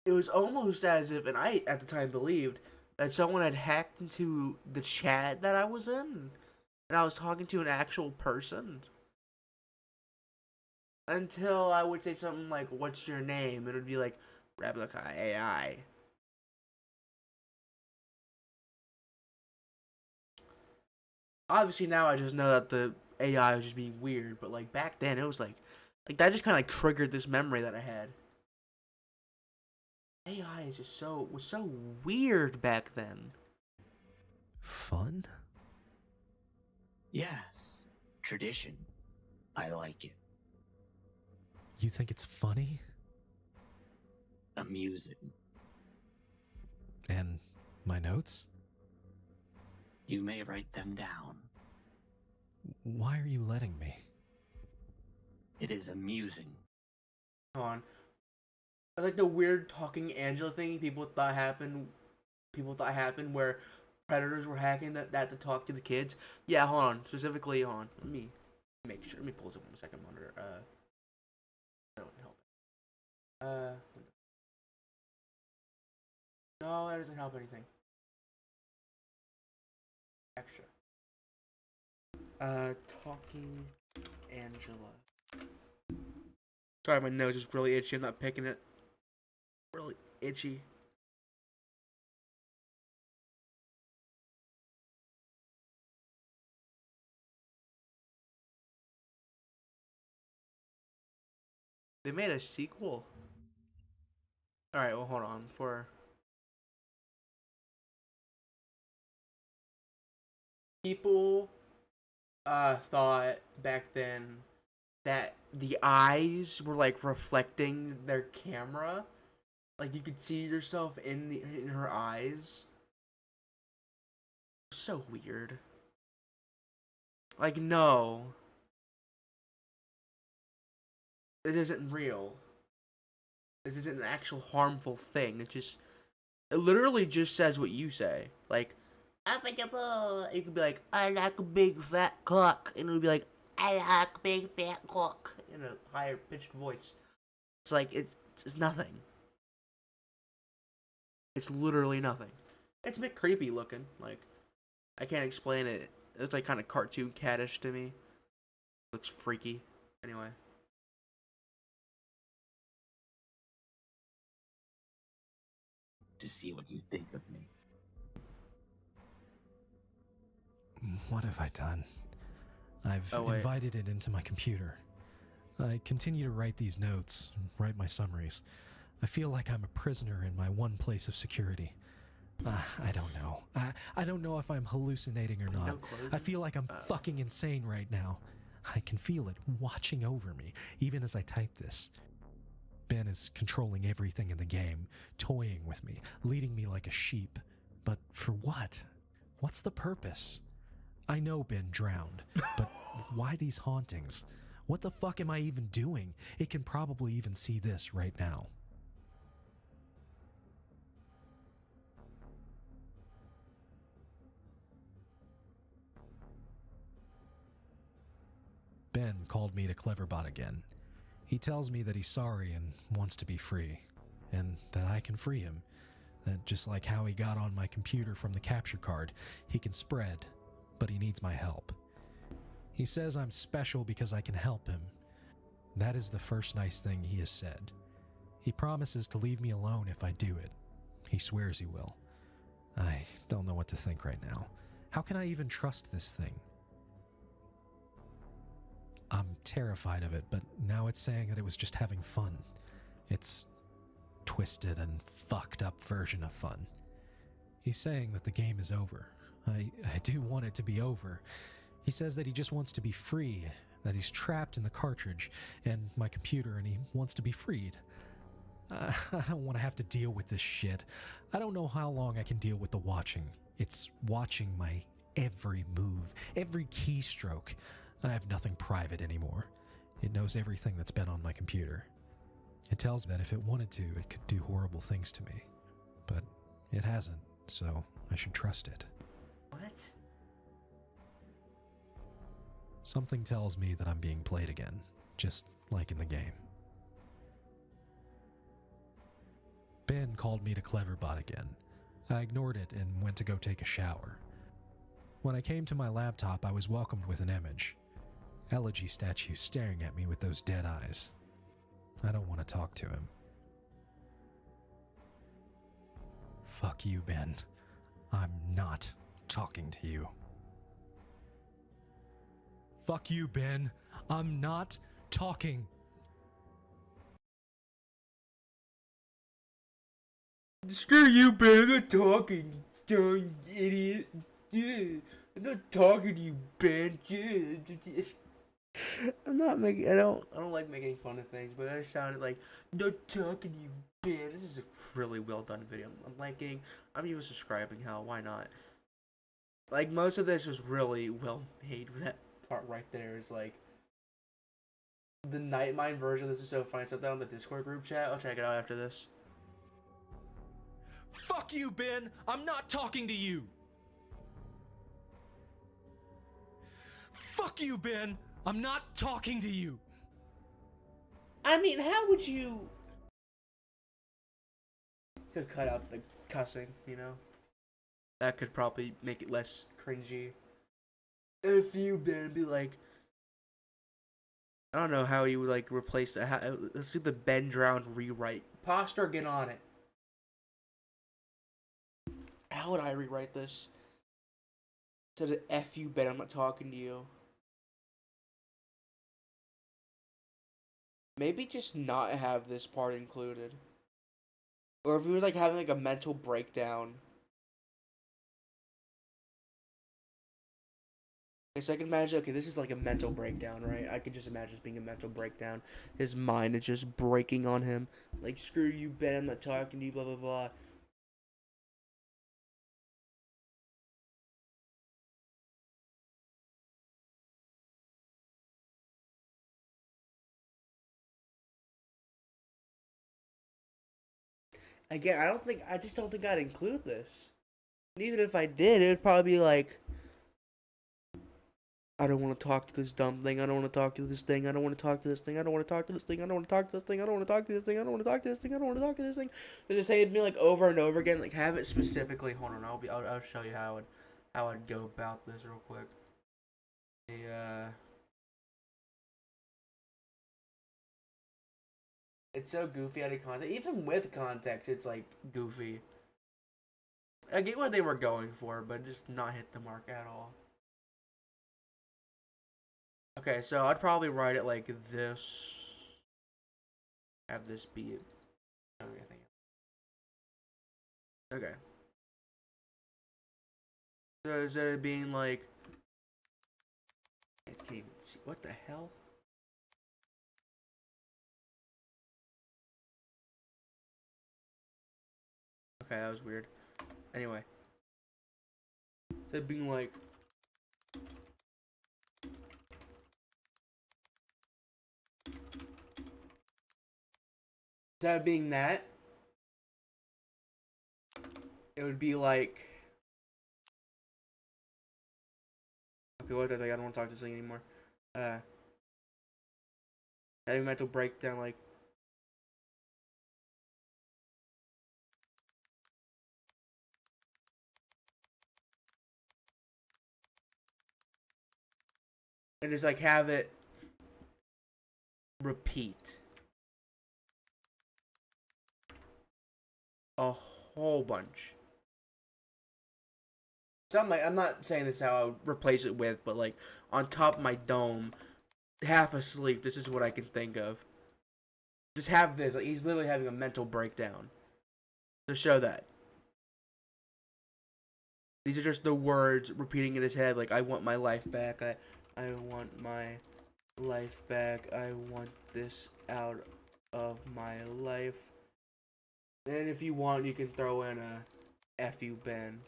It was almost as if, and I at the time believed that someone had hacked into the chat that I was in and I was talking to an actual person. Until I would say something like, "What's your name?" It would be like, "Replica AI." Obviously now I just know that the AI was just being weird, but like back then it was like that just kind of like triggered this memory that I had. AI is just was so weird back then. Fun? Yes. Tradition. I like it. You think it's funny? Amusing. And my notes? You may write them down. Why are you letting me? It is amusing. Hold on. It's like the weird talking Angela thing people thought happened where predators were hacking that to talk to the kids. Yeah, hold on. Specifically on. Let me make sure. Let me pull this up on the second monitor. That wouldn't help. No, that doesn't help anything. Extra. Talking Angela. Sorry, my nose is really itchy. I'm not picking it. Really itchy. They made a sequel. Alright, well, hold on. People thought back then that the eyes were like reflecting their camera. Like you could see yourself in her eyes. So weird. Like, no. This isn't real. This isn't an actual harmful thing. It literally just says what you say. Like, you could be like, "I like a big fat cock," and it would be like, "I like a big fat cock," in a higher pitched voice. It's like it's nothing. It's literally nothing. It's a bit creepy looking. Like, I can't explain it. It's like kind of cartoon cattish to me. Looks freaky. Anyway. To see what you think of me. What have I done? I've invited it into my computer. I continue to write these notes, write my summaries. I feel like I'm a prisoner in my one place of security. I don't know. I don't know if I'm hallucinating or not. No clothes? I feel like I'm fucking insane right now. I can feel it watching over me, even as I type this. Ben is controlling everything in the game, toying with me, leading me like a sheep. But for what? What's the purpose? I know Ben drowned, but why these hauntings? What the fuck am I even doing? It can probably even see this right now. Ben called me to Cleverbot again. He tells me that he's sorry and wants to be free, and that I can free him. That just like how he got on my computer from the capture card, he can spread, but he needs my help. He says I'm special because I can help him. That is the first nice thing he has said. He promises to leave me alone if I do it. He swears he will. I don't know what to think right now. How can I even trust this thing? I'm terrified of it, but now it's saying that it was just having fun. It's twisted and fucked up version of fun. He's saying that the game is over. I do want it to be over. He says that he just wants to be free, that he's trapped in the cartridge and my computer and he wants to be freed. I don't want to have to deal with this shit. I don't know how long I can deal with the watching. It's watching my every move, every keystroke. I have nothing private anymore. It knows everything that's been on my computer. It tells me that if it wanted to, it could do horrible things to me. But it hasn't, so I should trust it. What? Something tells me that I'm being played again, just like in the game. Ben called me to Cleverbot again. I ignored it and went to go take a shower. When I came to my laptop, I was welcomed with an image. Elegy statue staring at me with those dead eyes. I don't want to talk to him. Fuck you, Ben. I'm not talking to you. Fuck you, Ben. I'm not talking. Screw you, Ben. I'm not talking, dumb idiot. Yeah. I'm not talking to you, Ben. Yeah. I'm not making. I don't like making fun of things, but that sounded like not talking to you, Ben. This is a really well done video. I'm liking. I'm even subscribing. Hell, why not? Like most of this was really well made. That part right there is like the Nightmind version. This is so funny. It's up down in the Discord group chat. I'll check it out after this. Fuck you, Ben. I'm not talking to you. Fuck you, Ben. I'm not talking to you. I mean, how would you? Could cut out the cussing, you know. That could probably make it less cringy. If you Ben be like, I don't know how you would like replace that. Let's do the Ben Drowned rewrite. Posture, get on it. How would I rewrite this? Instead of F you, Ben, I'm not talking to you. Maybe just not have this part included. Or if he was like having like a mental breakdown. Okay, so I can imagine, okay, this is like a mental breakdown, right? I could just imagine this being a mental breakdown. His mind is just breaking on him. Like, screw you, Ben, I'm not talking to you, blah, blah, blah. Again, I just don't think I'd include this. And even if I did, it would probably be like, I don't want to talk to this dumb thing. I don't want to talk to this thing. I don't want to talk to this thing. I don't want to talk to this thing. I don't want to talk to this thing. I don't want to talk to this thing. I don't want to talk to this thing. I don't want to talk to this thing. Just say it me like over and over again. Like have it specifically. Hold on, I'll show you how I'd go about this real quick. It's so goofy out of context. Even with context, it's like goofy. I get what they were going for, but just not hit the mark at all. Okay, so I'd probably write it like this. Have this be it. Okay. So instead of being like, I can't even see what the hell. Okay, that was weird. Anyway, instead of being like. Instead of being that, it would be like, okay, what was I? I don't want to talk to this thing anymore. Having mental breakdown, like, and just like have it repeat a whole bunch. So I'm not saying this is how I would replace it with, but like on top of my dome, half asleep, this is what I can think of. Just have this. Like, he's literally having a mental breakdown to show that. These are just the words repeating in his head. Like, I want my life back. I want my life back. I want this out of my life. And if you want, you can throw in a F you, Ben.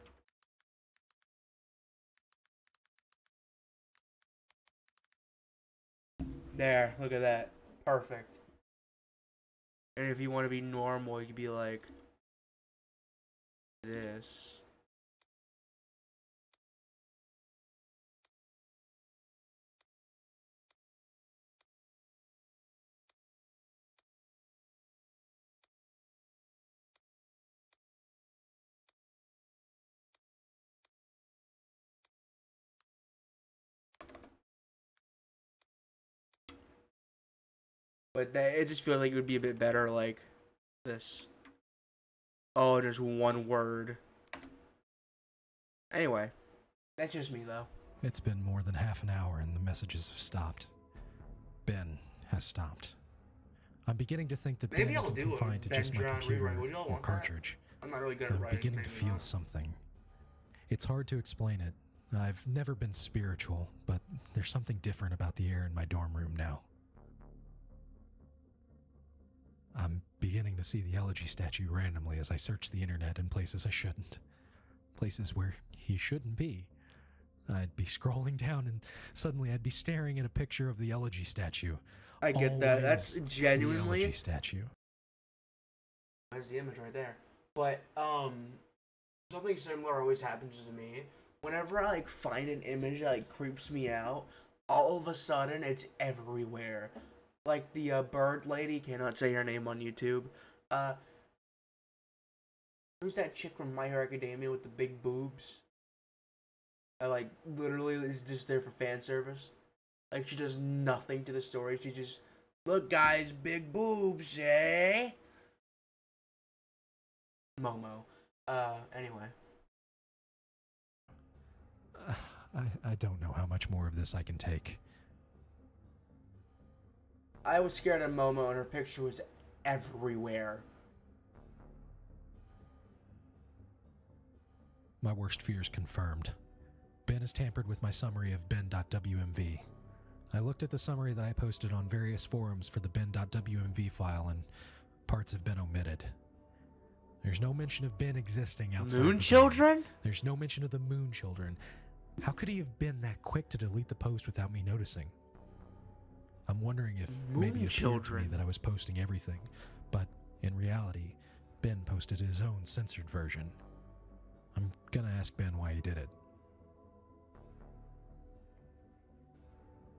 There, look at that. Perfect. And if you want to be normal, you could be like this. But that, it just feels like it would be a bit better like this. Oh, there's one word. Anyway, that's just me though. It's been more than half an hour and the messages have stopped. Ben has stopped. I'm beginning to think that Maybe Ben I'll isn't do a confined to Ben just my Drown computer rewrite. Would y'all or want that? cartridge. I'm not really good at I'm writing. beginning to maybe feel not. something. It's hard to explain it. I've never been spiritual, but there's something different about the air in my dorm room now. I'm beginning to see the Elegy statue randomly as I search the internet in places I shouldn't. Places where he shouldn't be. I'd be scrolling down and suddenly I'd be staring at a picture of the Elegy statue. I get that. That's Always genuinely. the Elegy statue. There's the image right there. But something similar always happens to me. Whenever I like find an image that like creeps me out, all of a sudden it's everywhere. Like the bird lady, cannot say her name on YouTube. Who's that chick from My Hero Academia with the big boobs? Like literally is just there for fan service. Like she does nothing to the story. She just, look guys, big boobs, eh? Momo. Anyway. I don't know how much more of this I can take. I was scared of Momo and her picture was everywhere. My worst fears confirmed. Ben has tampered with my summary of ben.wmv. I looked at the summary that I posted on various forums for the ben.wmv file and parts have been omitted. There's no mention of Ben existing outside the Moon game. Children? There's no mention of the Moon Children. How could he have been that quick to delete the post without me noticing? I'm wondering if maybe Moon it appeared to me Children. that I was posting everything, but in reality, Ben posted his own censored version. I'm gonna ask Ben why he did it.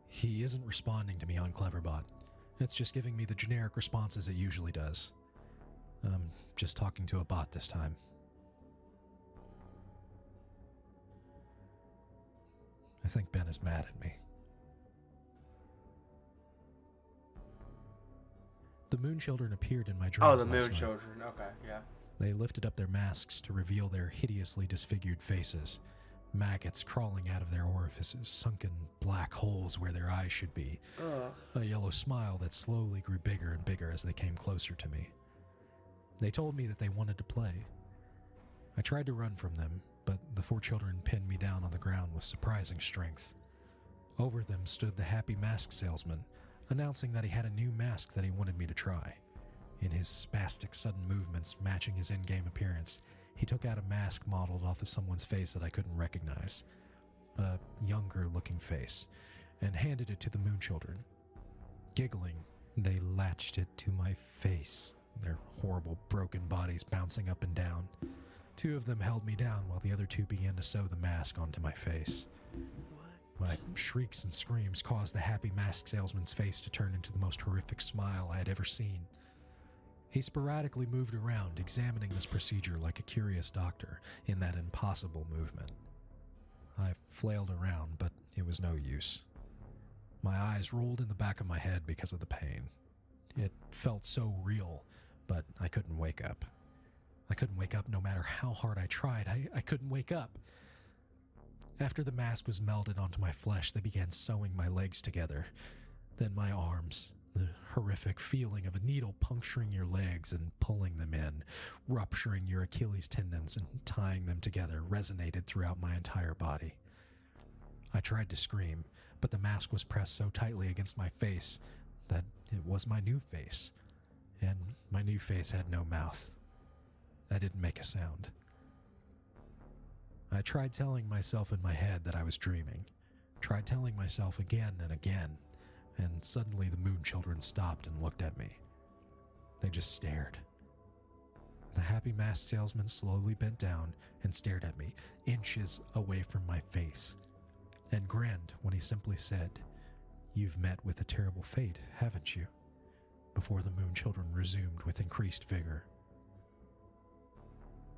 He isn't responding to me on Cleverbot. It's just giving me the generic responses it usually does. I'm just talking to a bot this time. I think Ben is mad at me. The Moon Children appeared in my dreams Oh, the last Moon night. Children. Okay, yeah. They lifted up their masks to reveal their hideously disfigured faces, maggots crawling out of their orifices, sunken black holes where their eyes should be, Ugh. a yellow smile that slowly grew bigger and bigger as they came closer to me. They told me that they wanted to play. I tried to run from them, but the four children pinned me down on the ground with surprising strength. Over them stood the happy mask salesman, announcing that he had a new mask that he wanted me to try. In his spastic sudden movements matching his in-game appearance, he took out a mask modeled off of someone's face that I couldn't recognize, a younger-looking face, and handed it to the Moon Children. Giggling, they latched it to my face, their horrible broken bodies bouncing up and down. Two of them held me down while the other two began to sew the mask onto my face. My shrieks and screams caused the happy mask salesman's face to turn into the most horrific smile I had ever seen. He sporadically moved around, examining this procedure like a curious doctor in that impossible movement. I flailed around, but it was no use. My eyes rolled in the back of my head because of the pain. It felt so real, but I couldn't wake up. I couldn't wake up no matter how hard I tried. I couldn't wake up. After the mask was melded onto my flesh, they began sewing my legs together. Then my arms, the horrific feeling of a needle puncturing your legs and pulling them in, rupturing your Achilles tendons and tying them together, resonated throughout my entire body. I tried to scream, but the mask was pressed so tightly against my face that it was my new face. And my new face had no mouth. I didn't make a sound. I tried telling myself in my head that I was dreaming, tried telling myself again and again, and suddenly the Moon Children stopped and looked at me. They just stared. The happy masked salesman slowly bent down and stared at me, inches away from my face, and grinned when he simply said, "You've met with a terrible fate, haven't you?" before the Moon Children resumed with increased vigor.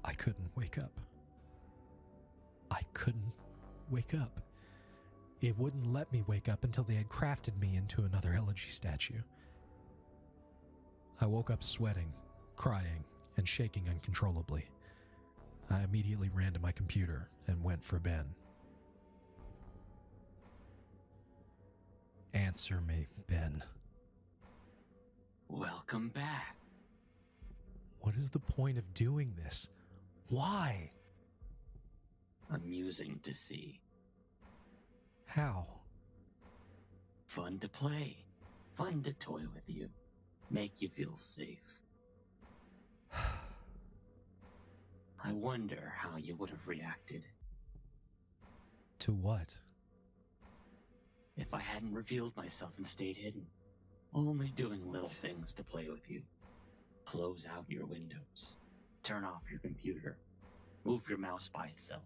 I couldn't wake up. I couldn't wake up. It wouldn't let me wake up until they had crafted me into another elegy statue. I woke up sweating, crying, and shaking uncontrollably. I immediately ran to my computer and went for Ben. Answer me, Ben. Welcome back. What is the point of doing this? Why? Amusing to see. How? Fun to play. Fun to toy with you. Make you feel safe. I wonder how you would have reacted To what? if I hadn't revealed myself and stayed hidden. Only doing little things to play with you. Close out your windows. Turn off your computer. Move your mouse by itself.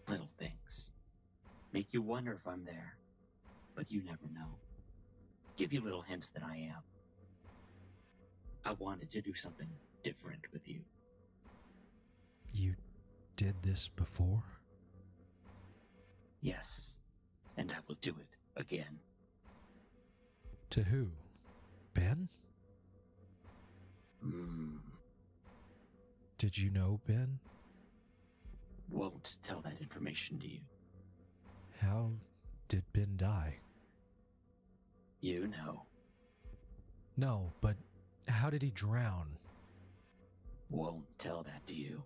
Little things. Make you wonder if I'm there. But you never know. Give you little hints that I am. I wanted to do something different with you. You did this before? Yes. And I will do it again. To who? Ben? Did you know Ben? Won't tell that information to you. How did Ben die? You know. No, but how did he drown? Won't tell that to you.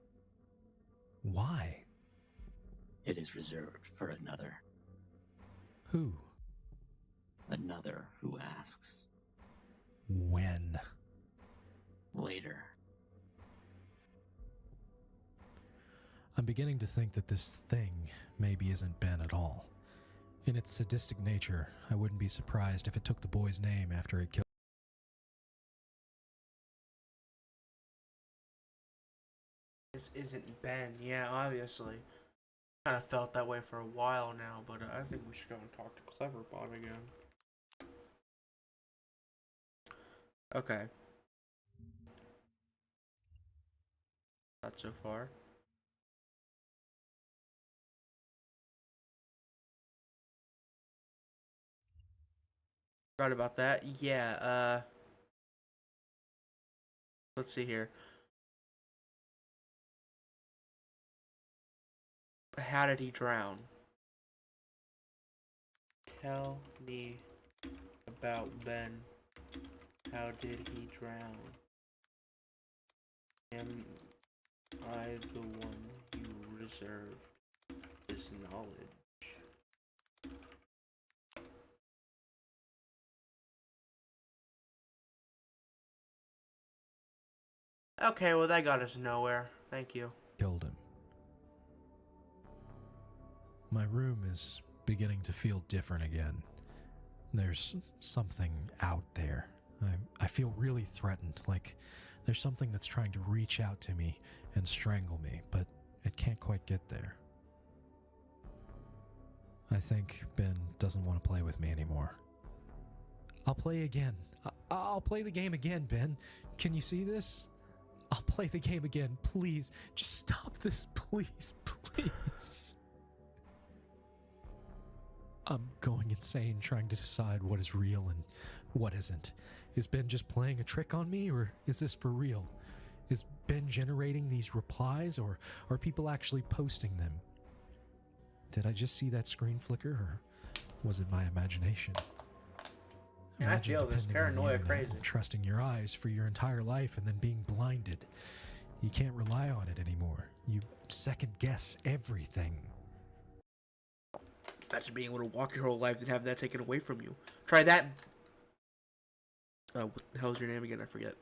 Why? It is reserved for another. Who? Another who asks. When? Later. I'm beginning to think that this thing maybe isn't Ben at all. In its sadistic nature, I wouldn't be surprised if it took the boy's name after it killed. This isn't Ben. Yeah, obviously. Kind of felt that way for a while now, but I think we should go and talk to Cleverbot again. Okay. Not so far. Right about that. Yeah, let's see here. How did he drown? Tell me about Ben. How did he drown? Am I the one you reserve this knowledge? Okay, well that got us nowhere. Thank you. Killed him. My room is beginning to feel different again. There's something out there. I feel really threatened, like there's something that's trying to reach out to me and strangle me, but it can't quite get there. I think Ben doesn't want to play with me anymore. I'll play again. I'll play the game again, Ben. Can you see this? I'll play the game again, please. Just stop this, please, please. I'm going insane trying to decide what is real and what isn't. Is Ben just playing a trick on me, or is this for real? Is Ben generating these replies, or are people actually posting them? Did I just see that screen flicker, or was it my imagination? Man, I Imagine feel this depending on the paranoia internet, crazy. trusting your eyes for your entire life and then being blinded. You can't rely on it anymore. You second guess everything. Imagine being able to walk your whole life and have that taken away from you. Try that. What the hell's your name again? I forget.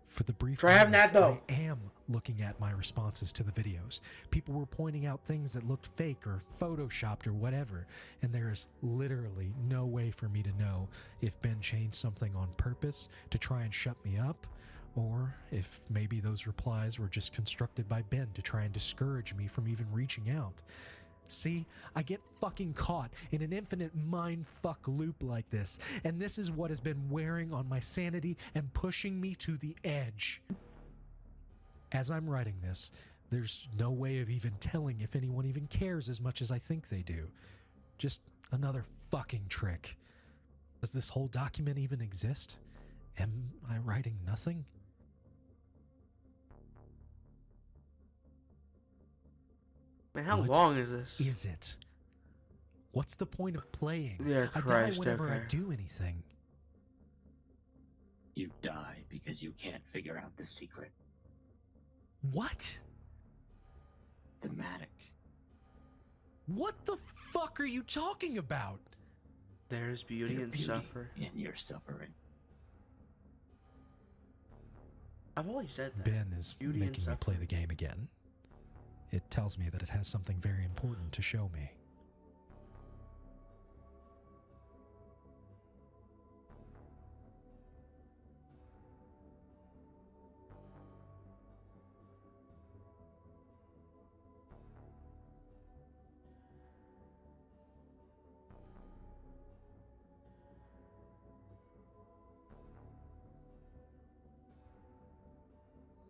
For the brief Try having moments that, though. I am looking at my responses to the videos. People were pointing out things that looked fake or photoshopped or whatever, and there is literally no way for me to know if Ben changed something on purpose to try and shut me up, or if maybe those replies were just constructed by Ben to try and discourage me from even reaching out. See, I get fucking caught in an infinite mindfuck loop like this, and this is what has been wearing on my sanity and pushing me to the edge. As I'm writing this, there's no way of even telling if anyone even cares as much as I think they do. Just another fucking trick. Does this whole document even exist? Am I writing nothing? Man, how What long is this? Is it? What's the point of playing? Dear I die Christ, whenever I okay. do anything. You die because you can't figure out the secret. What? Thematic. What the fuck are you talking about? There's beauty Your in beauty suffering. in your suffering. I've always said that. Ben is Beauty and making me play suffering. the game again. It tells me that it has something very important to show me.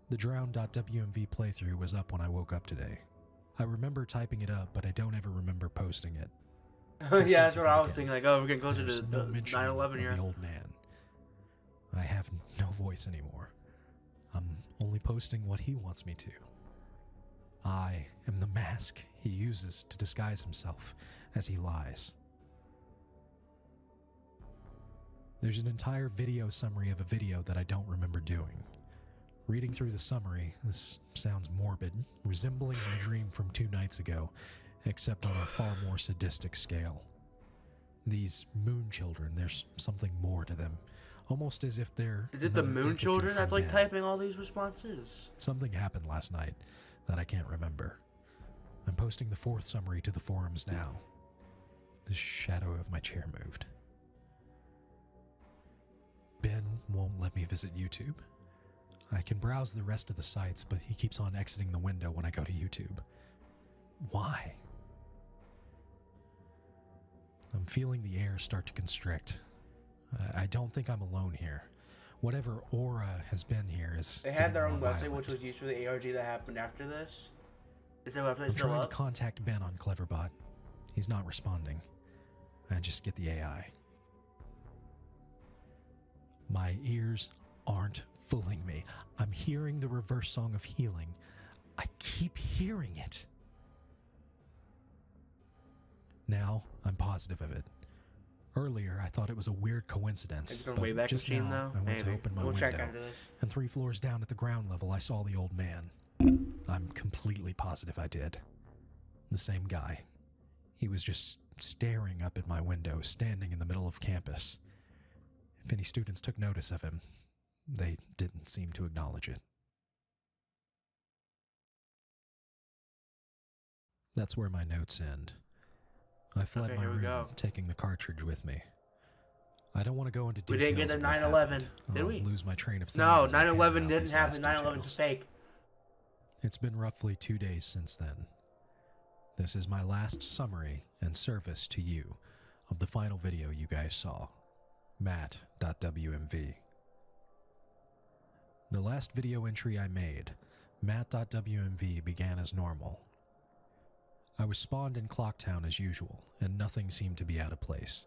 The drown.wmv playthrough was up when I woke up today. I remember typing it up, but I don't ever remember posting it. Yeah, that's what I was thinking. Like, oh, we're getting closer There's to no the mention 9/11 of here. the old man. I have no voice anymore. I'm only posting what he wants me to. I am the mask he uses to disguise himself as he lies. There's an entire video summary of a video that I don't remember doing. Reading through the summary, this sounds morbid, resembling my dream from 2 nights ago, except on a far more sadistic scale. These moon children, there's something more to them, almost as if they're... Is it the another moon entity children that's from like man. typing all these responses? Something happened last night that I can't remember. I'm posting the 4th summary to the forums now. The shadow of my chair moved. Ben won't let me visit YouTube. I can browse the rest of the sites, but he keeps on exiting the window when I go to YouTube. Why? I'm feeling the air start to constrict. I don't think I'm alone here. Whatever aura has been here is... They had their getting own more website, violent. which was used for the ARG that happened after this. Is their website I'm still trying up? to contact Ben on Cleverbot. He's not responding. I just get the AI. My ears aren't fooling me. I'm hearing the reverse song of healing. I keep hearing it. Now, I'm positive of it. Earlier, I thought it was a weird coincidence. Is it on but Wayback just Machine now, though? I went to Maybe. open my We'll check window, after this. and 3 floors down at the ground level, I saw the old man. I'm completely positive I did. The same guy. He was just staring up at my window, standing in the middle of campus. If any students took notice of him, they didn't seem to acknowledge it. That's where my notes end. I fled Okay, my here we room, go. taking the cartridge with me. I don't want to go into We details. didn't get of to what 9/11, happened. did I'll we? lose my train of thought. No, as I hammer 9/11 out didn't these happen. last 9/11 is details. fake. It's been roughly 2 days since then. This is my last summary and service to you of the final video you guys saw. Matt.wmv. The last video entry I made, Matt.wmv, began as normal. I was spawned in Clocktown as usual, and nothing seemed to be out of place.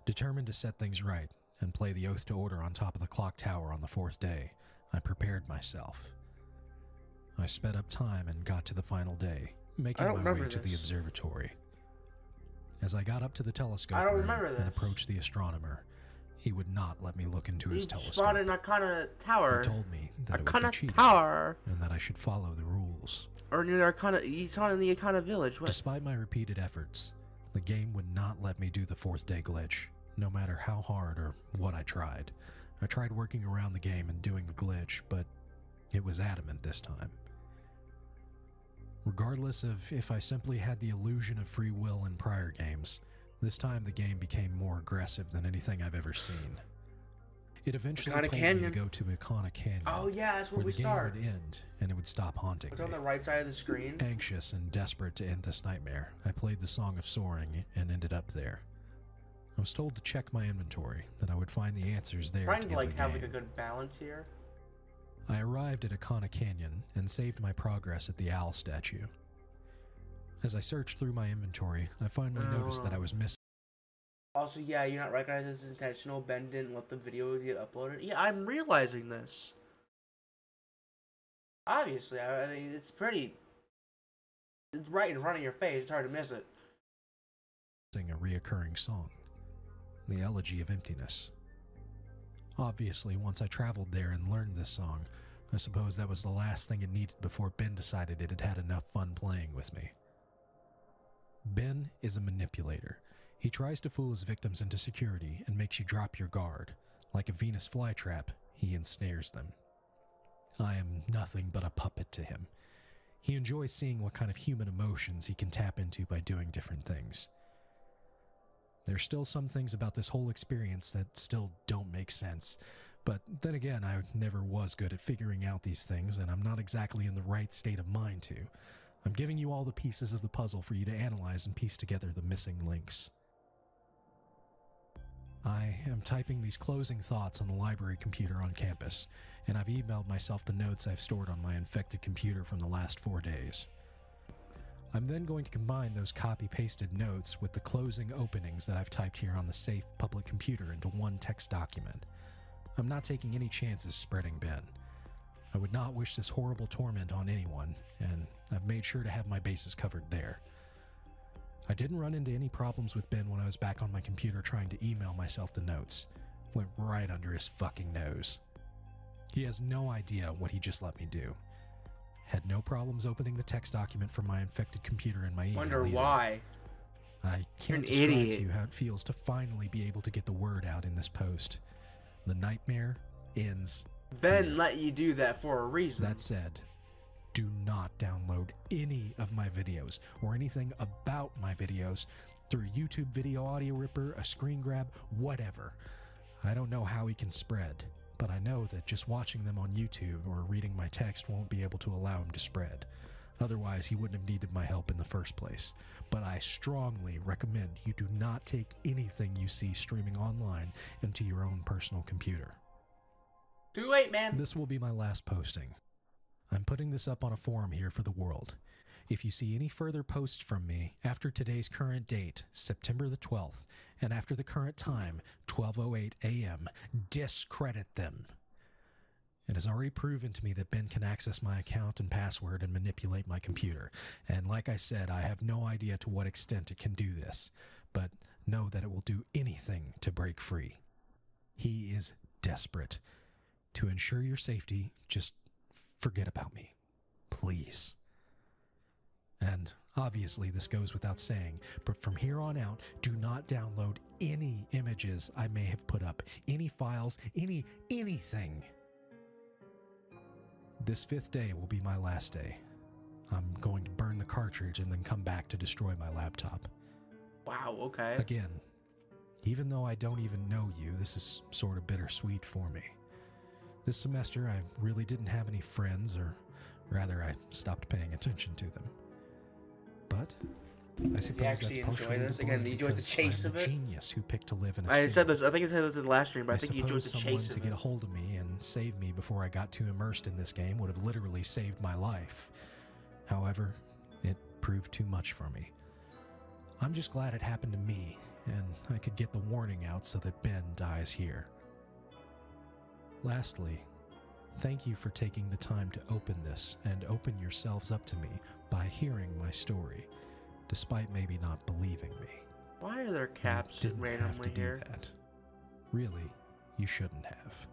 Determined to set things right and play the Oath to Order on top of the clock tower on the 4th day, I prepared myself. I sped up time and got to the final day, making my way to the observatory. As I got up to the telescope room and approached the astronomer, he would not let me look into his telescope. Spotted an Arcana Tower. He told me that it Arcana would be cheating, Tower. and that I should follow the rules. Or near the Arcana. He's on in the Arcana Village. What? Despite my repeated efforts, the game would not let me do the 4th day glitch, no matter how hard or what I tried. I tried working around the game and doing the glitch, but it was adamant this time. Regardless of if I simply had the illusion of free will in prior games, this time the game became more aggressive than anything I've ever seen. It eventually told me to go to Ikana Canyon. Oh yeah, that's where we start. The game would end, and it would stop haunting It's me. on the right side of the screen. Anxious and desperate to end this nightmare, I played the Song of Soaring and ended up there. I was told to check my inventory, that I would find the answers there. Trying to have like a good balance here. I arrived at Ikana Canyon and saved my progress at the owl statue. As I searched through my inventory, I finally noticed that I was missing. Also, yeah, you're not recognizing this is intentional. Ben didn't let the videos get uploaded. Yeah, I'm realizing this. Obviously, I mean, it's right in front of your face. It's hard to miss it. A reoccurring song, the Elegy of Emptiness. Obviously, once I traveled there and learned this song, I suppose that was the last thing it needed before Ben decided it had had enough fun playing with me. Ben is a manipulator. He tries to fool his victims into security and makes you drop your guard. Like a Venus flytrap, he ensnares them. I am nothing but a puppet to him. He enjoys seeing what kind of human emotions he can tap into by doing different things. There's still some things about this whole experience that still don't make sense, but then again, I never was good at figuring out these things, and I'm not exactly in the right state of mind to. I'm giving you all the pieces of the puzzle for you to analyze and piece together the missing links. I am typing these closing thoughts on the library computer on campus, and I've emailed myself the notes I've stored on my infected computer from the last 4 days. I'm then going to combine those copy-pasted notes with the closing openings that I've typed here on the safe public computer into one text document. I'm not taking any chances spreading Ben. I would not wish this horrible torment on anyone, and I've made sure to have my bases covered there. I didn't run into any problems with Ben when I was back on my computer trying to email myself the notes. Went right under his fucking nose. He has no idea what he just let me do. Had no problems opening the text document from my infected computer in my email. Wonder either. why. I can't describe to you how it feels to finally be able to get the word out in this post. The nightmare ends. Ben let you do that for a reason. That said, do not download any of my videos or anything about my videos through a YouTube video audio ripper, a screen grab, whatever. I don't know how he can spread, but I know that just watching them on YouTube or reading my text won't be able to allow him to spread. Otherwise, he wouldn't have needed my help in the first place. But I strongly recommend you do not take anything you see streaming online into your own personal computer. Too late, man. This will be my last posting. I'm putting this up on a forum here for the world. If you see any further posts from me after today's current date, September the 12th, and after the current time, 12:08 a.m., discredit them. It has already proven to me that Ben can access my account and password and manipulate my computer, and like I said, I have no idea to what extent it can do this, but know that it will do anything to break free. He is desperate. To ensure your safety, just forget about me, please. And obviously this goes without saying, but from here on out, do not download any images I may have put up, any files, anything. This 5th day will be my last day. I'm going to burn the cartridge and then come back to destroy my laptop. Wow, okay. Again, even though I don't even know you, this is sort of bittersweet for me. This semester, I really didn't have any friends, or rather, I stopped paying attention to them. But I suppose actually that's enjoy partially this? the Again, blame he enjoyed the because chase I'm of a it. genius who picked to live in a I city. said this. I think I said this in the last stream, but I think he enjoyed the someone chase to of get it. a hold of me and save me before I got too immersed in this game would have literally saved my life. However, it proved too much for me. I'm just glad it happened to me, and I could get the warning out so that Ben dies here. Lastly, thank you for taking the time to open this and open yourselves up to me by hearing my story, despite maybe not believing me. Why are there You caps didn't have randomly to do here? that. Really, you shouldn't have.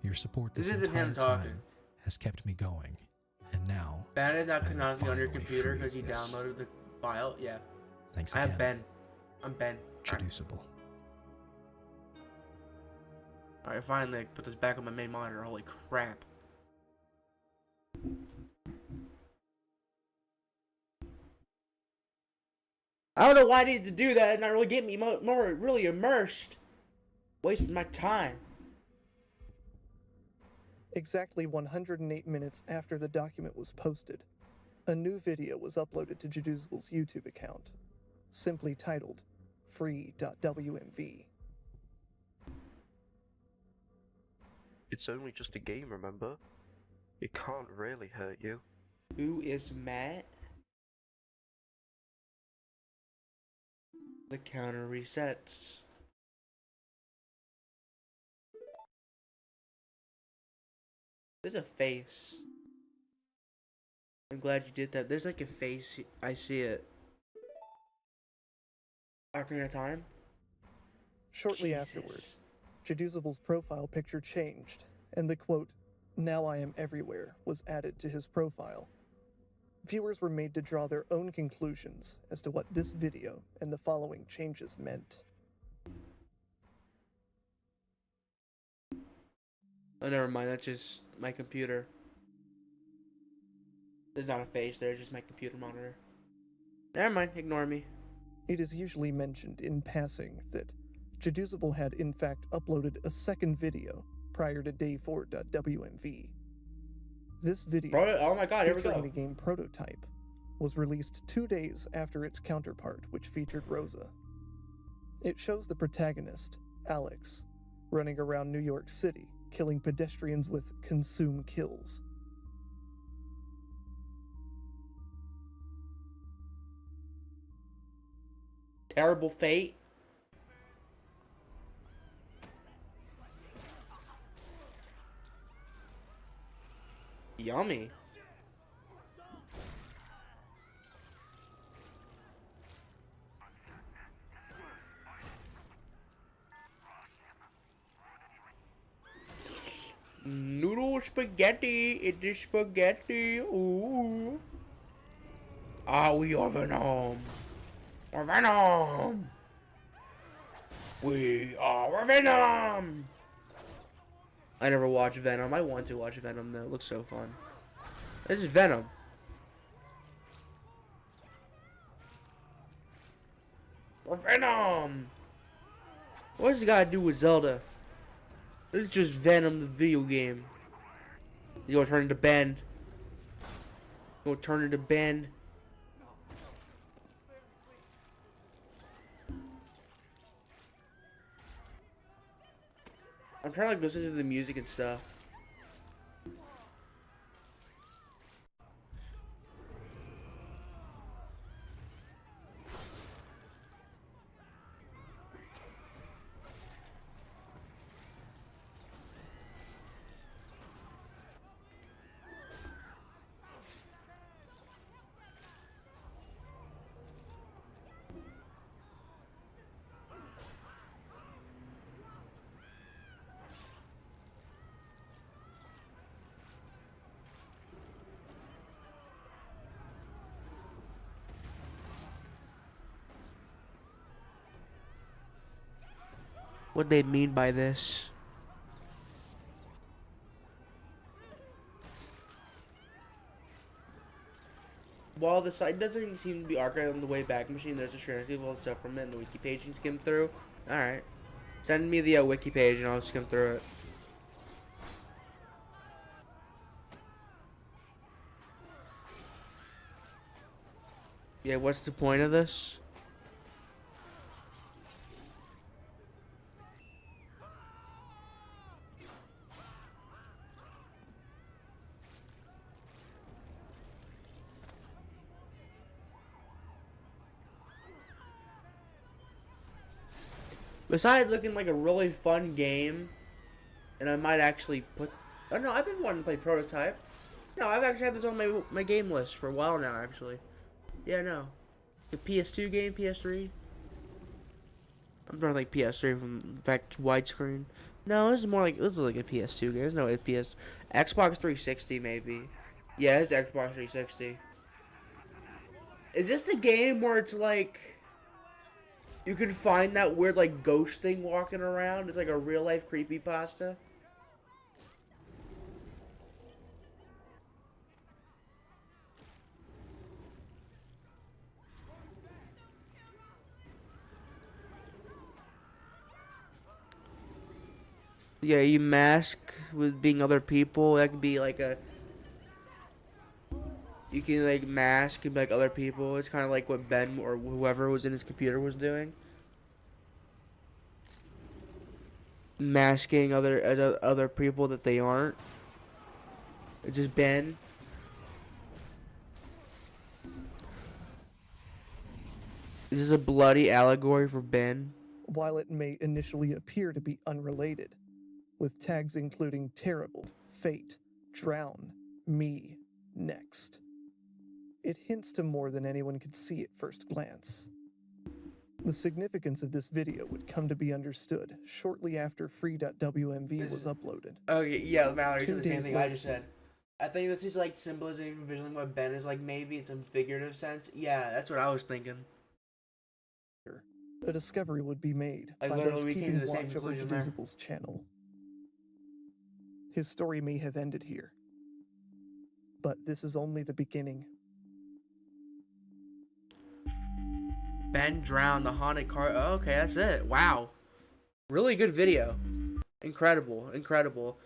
Your support This this isn't him entire talking. time has kept me going, and now, Ben is not I'm canonically on your finally computer free because of you this. downloaded the file. Yeah, thanks I again, have Ben. I'm Ben. Traducible. Alright, finally I put this back on my main monitor. Holy crap. I don't know why I needed to do that and not really get me more really immersed. Wasting my time. Exactly 108 minutes after the document was posted, a new video was uploaded to Jaduzable's YouTube account, simply titled Free.wmv. It's only just a game, remember? It can't really hurt you. Who is Matt? The counter resets. There's a face. I'm glad you did that. There's like a face. I see it. Ocarina of Time? Shortly Jesus. afterward, Jaduzable's profile picture changed, and the quote, "Now I am everywhere," was added to his profile. Viewers were made to draw their own conclusions as to what this video and the following changes meant. Oh, never mind. That's just my computer. There's not a face there. Just my computer monitor. Never mind. Ignore me. It is usually mentioned in passing that Jaduzable had in fact uploaded a second video prior to day4.wmv. This video, Bro, oh my god, here we featuring go. the game Prototype, was released 2 days after its counterpart, which featured Rosa. It shows the protagonist, Alex, running around New York City, killing pedestrians with consume kills. Terrible fate. Yummy. Noodle spaghetti. It is spaghetti. Ooh. Ah, we are Venom. We're Venom. We are Venom. I never watched Venom. I want to watch Venom though. It looks so fun. This is Venom. We're Venom. What does it got to do with Zelda? This is just Venom, the video game. You gonna turn into Ben. You gonna turn into Ben. I'm trying to like listen to the music and stuff. What they mean by this? While the site doesn't seem to be archived on the Wayback Machine, there's a transcript of stuff from it in the wiki page you can skim through. Alright. Send me the wiki page and I'll skim through it. Yeah, what's the point of this? Besides looking like a really fun game, and I might actually put. Oh no, I've been wanting to play Prototype. No, I've actually had this on my game list for a while now. Actually, yeah, no, the PS2 game, PS3. I'm trying to think PS3 from in fact widescreen. No, this is like a PS2 game. There's no Xbox 360 maybe. Yeah, it's Xbox 360. Is this the game where it's like you can find that weird like ghost thing walking around? It's like a real life creepypasta. Yeah, you mask with being other people. That could be like a. You can like mask and be like other people. It's kind of like what Ben or whoever was in his computer was doing. Masking other people that they aren't. It's just Ben. Is this a bloody allegory for Ben? While it may initially appear to be unrelated, with tags including terrible, fate, drown, me, next. It hints to more than anyone could see at first glance. The significance of this video would come to be understood shortly after free.wmv was uploaded. Okay, yeah, Mallory said 2 the same days thing I later. just said. I think this is like symbolism, visualizing what Ben is like. Maybe in some figurative sense. Yeah, that's what I was thinking. A discovery would be made Like, by literally, those we came to keeping the same watch over conclusion there. Deducible's channel. His story may have ended here, but this is only the beginning. Ben drowned the haunted car. Oh, okay, that's it. Wow, really good video. Incredible, incredible.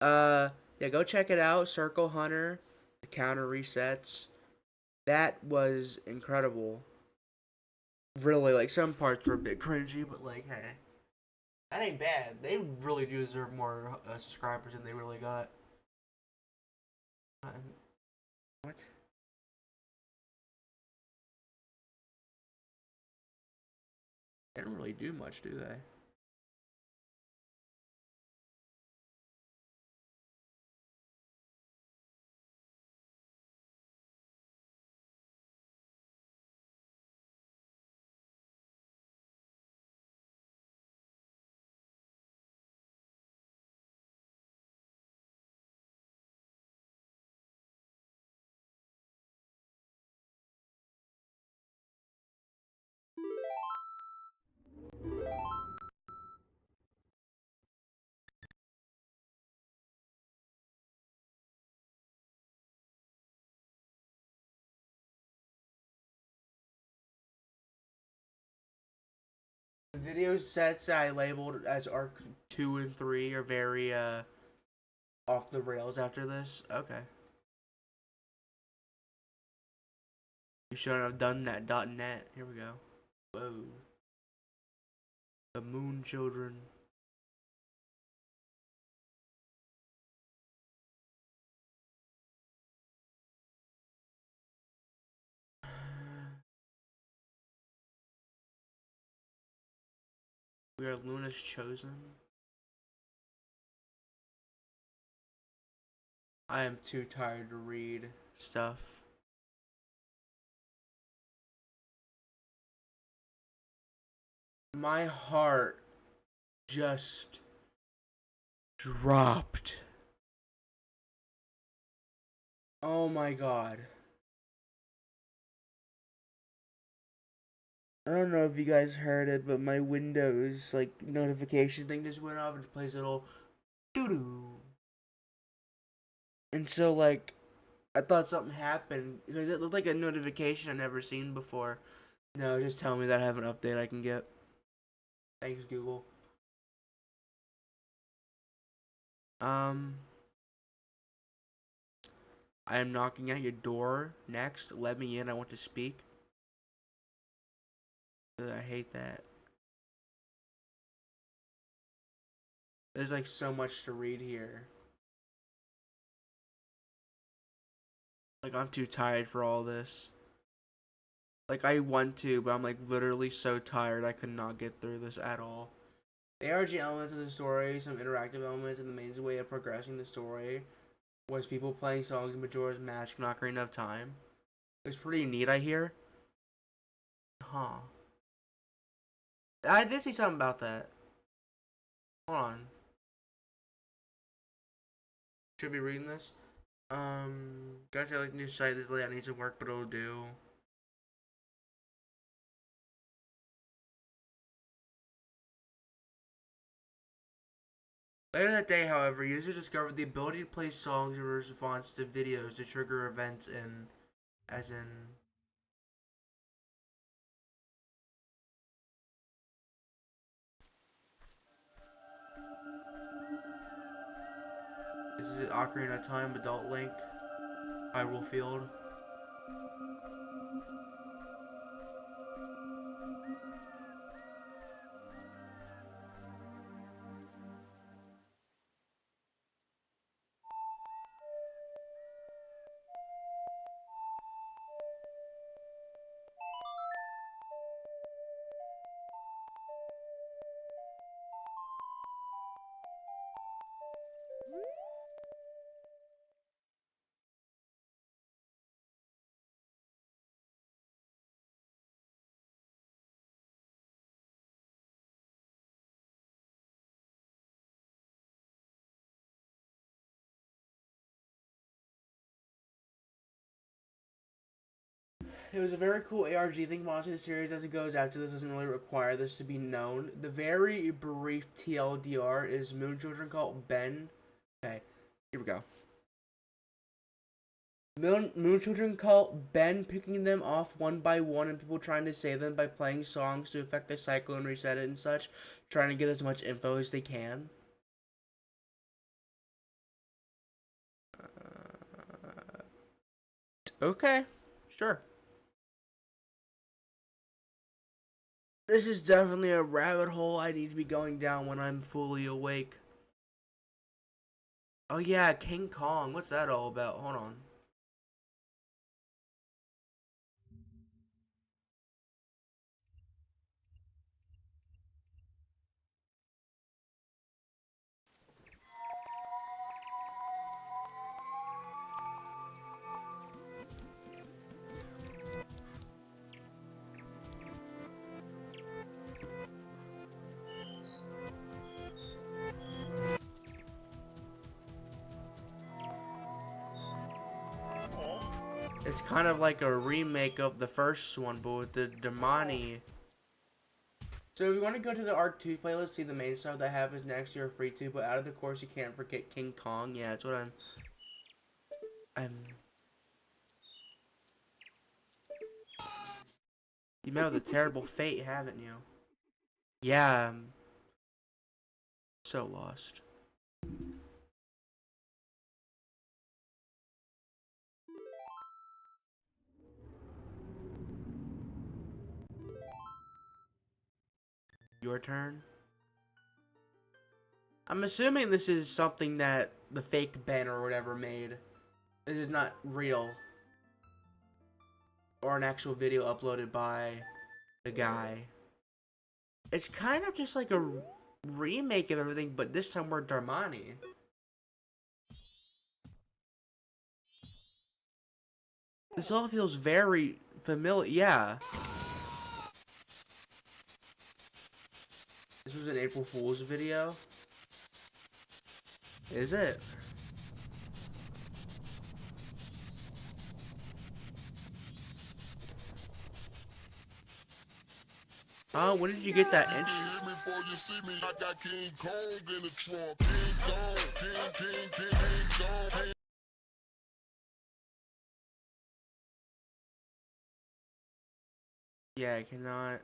Yeah, go check it out. Circle Hunter, the counter resets. That was incredible. Really, like some parts were a bit cringy, but like, hey, that ain't bad. They really do deserve more subscribers than they really got. What? They don't really do much, do they? The video sets I labeled as arc 2 and 3 are very off the rails after this. Okay. You shouldn't have done that. .net. Here we go. Whoa. The Moon Children. We are Luna's chosen. I am too tired to read stuff. My heart just dropped. Oh my god. I don't know if you guys heard it, but my Windows like notification thing just went off and it plays a little doo doo. And so like I thought something happened because it looked like a notification I've never seen before. No, just tell me that I have an update I can get. Thanks, Google. I am knocking at your door next. Let me in. I want to speak. I hate that. There's like so much to read here. Like I'm too tired for all this. Like I want to, but I'm like literally so tired I could not get through this at all. The ARG elements of the story, some interactive elements, and the main way of progressing the story was people playing songs in Majora's Mask not Ocarina of Time. It was pretty neat, I hear. Huh. I did see something about that. Hold on. Should be reading this. Guys, I like the new site. This layout needs some work, but it'll do. Later that day, however, users discovered the ability to play songs in response to videos to trigger events in, as in. This is Ocarina of Time, Adult Link, Hyrule Field. It was a very cool ARG thing watching the series as it goes after this doesn't really require this to be known. The very brief TLDR is Moon Children called Ben. Okay, here we go. Moon Children call Ben picking them off one by one and people trying to save them by playing songs to affect the cycle and reset it and such, trying to get as much info as they can. Okay, sure. This is definitely a rabbit hole I need to be going down when I'm fully awake. Oh yeah, King Kong. What's that all about? Hold on. It's kind of like a remake of the first one, but with the Damani. So if you want to go to the Arc 2 playlist, see the main stuff that happens next, you're free to, but out of the course you can't forget King Kong. Yeah, that's what I'm You met with a terrible fate, haven't you? Yeah, I'm so lost. Your turn? I'm assuming this is something that the fake Ben or whatever made. This is not real. Or an actual video uploaded by the guy. It's kind of just like a remake of everything, but this time we're Darmani. This all feels very familiar. Yeah. This was an April Fool's video. Is it? Oh, when did you get that instrument? Yeah, I cannot.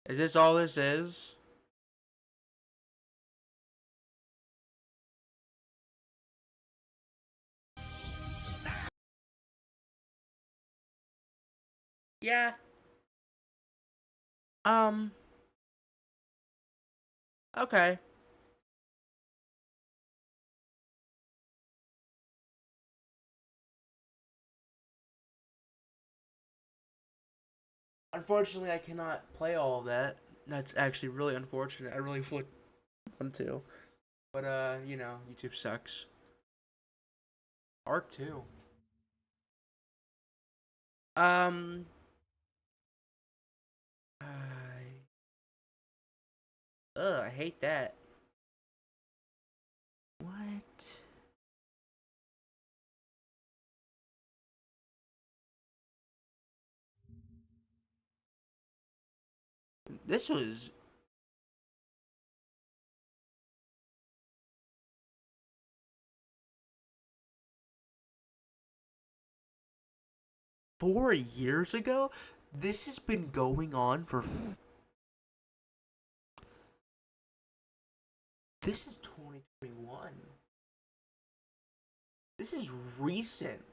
Is this all this is? Yeah. Okay. Unfortunately, I cannot play all of that. That's actually really unfortunate. I really would want to. But, you know, YouTube sucks. Art too. Um, I hate that. What? This was 4 years ago. This has been going on for. This is 2021. This is recent.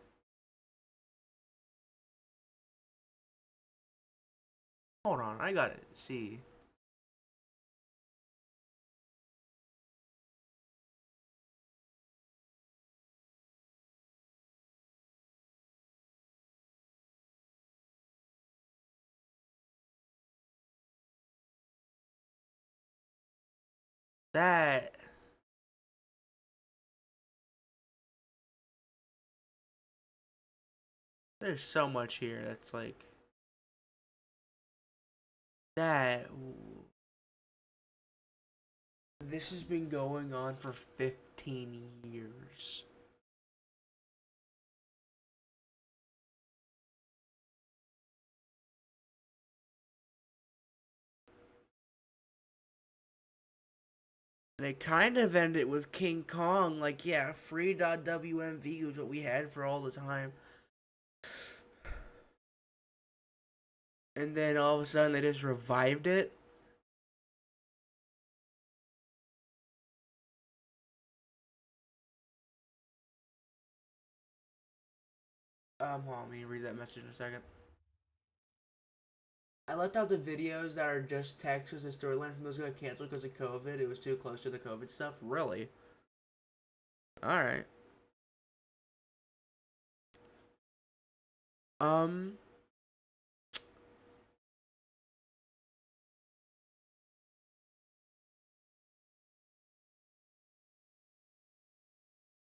Hold on, I gotta see. That. There's so much here that's like. That. This has been going on for 15 years. And it kind of ended with King Kong. Like, yeah, free.wmv was what we had for all the time. And then all of a sudden they just revived it. Hold on, let me read that message in a second. I left out the videos that are just text because the storyline from those got canceled because of COVID. It was too close to the COVID stuff. Really? Alright.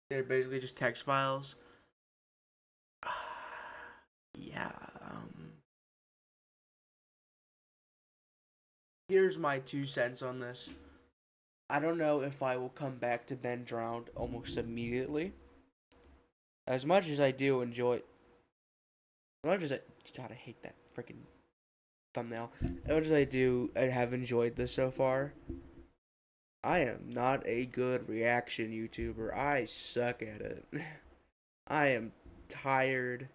They're basically just text files. Yeah, here's my 2 cents on this. I don't know if I will come back to Ben Drowned almost immediately. As much as I do enjoy. As much as I. God, I hate that freaking thumbnail. As much as I have enjoyed this so far. I am not a good reaction YouTuber. I suck at it. I am tired.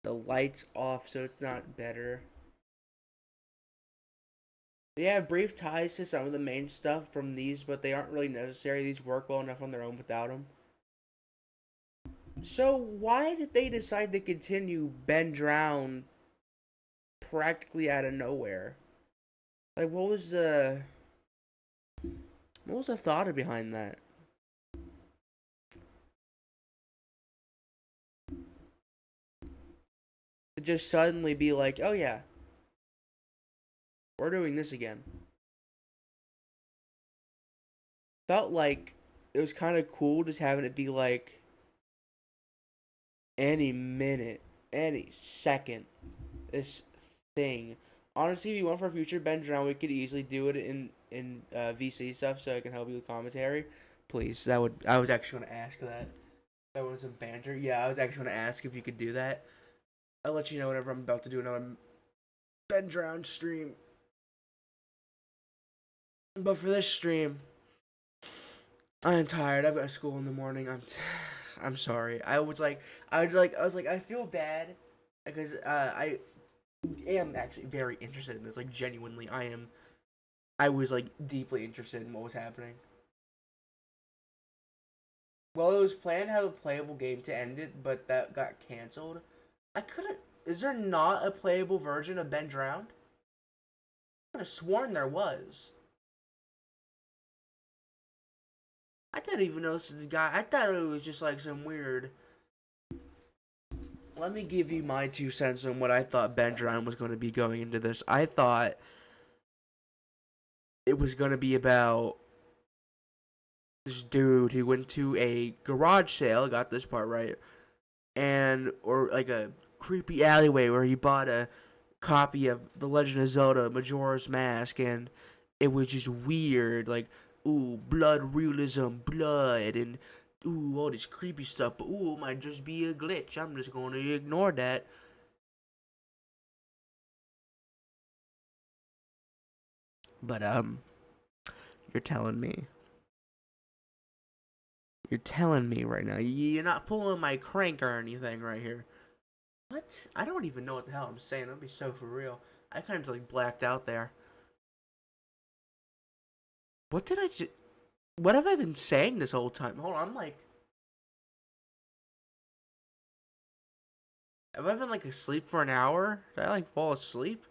The light's off, so it's not better. They have brief ties to some of the main stuff from these, but they aren't really necessary. These work well enough on their own without them. So why did they decide to continue Ben Drowned practically out of nowhere? Like, what was the thought behind that? To just suddenly be like, oh yeah, we're doing this again. Felt like it was kind of cool just having it be like any minute, any second, this thing. Honestly, if you want for a future Ben Drowned, we could easily do it in VC stuff, so I can help you with commentary. Please, I was actually going to ask that. That was some banter. Yeah, I was actually going to ask if you could do that. I'll let you know whenever I'm about to do another Ben Drowned stream. But for this stream, I am tired. I've got school in the morning. I'm sorry. I feel bad because I am actually very interested in this. Like, genuinely, I was like deeply interested in what was happening. Well, it was planned to have a playable game to end it, but that got canceled. I couldn't. Is there not a playable version of Ben Drowned? I could have sworn there was. I didn't even know this is the guy. I thought it was just like some weird. Let me give you my 2 cents on what I thought Ben Drowned was going to be going into this. I thought it was gonna be about this dude who went to a garage sale, got this part right, or like a creepy alleyway where he bought a copy of The Legend of Zelda Majora's Mask, and it was just weird, like, ooh, blood realism, blood, and ooh, all this creepy stuff, but ooh, it might just be a glitch. I'm just gonna ignore that. But, you're telling me. You're telling me right now. You're not pulling my crank or anything right here. What? I don't even know what the hell I'm saying. That'd be so for real. I kind of like blacked out there. What did I just... What have I been saying this whole time? Hold on, I'm like... Have I been like asleep for an hour? Did I like fall asleep?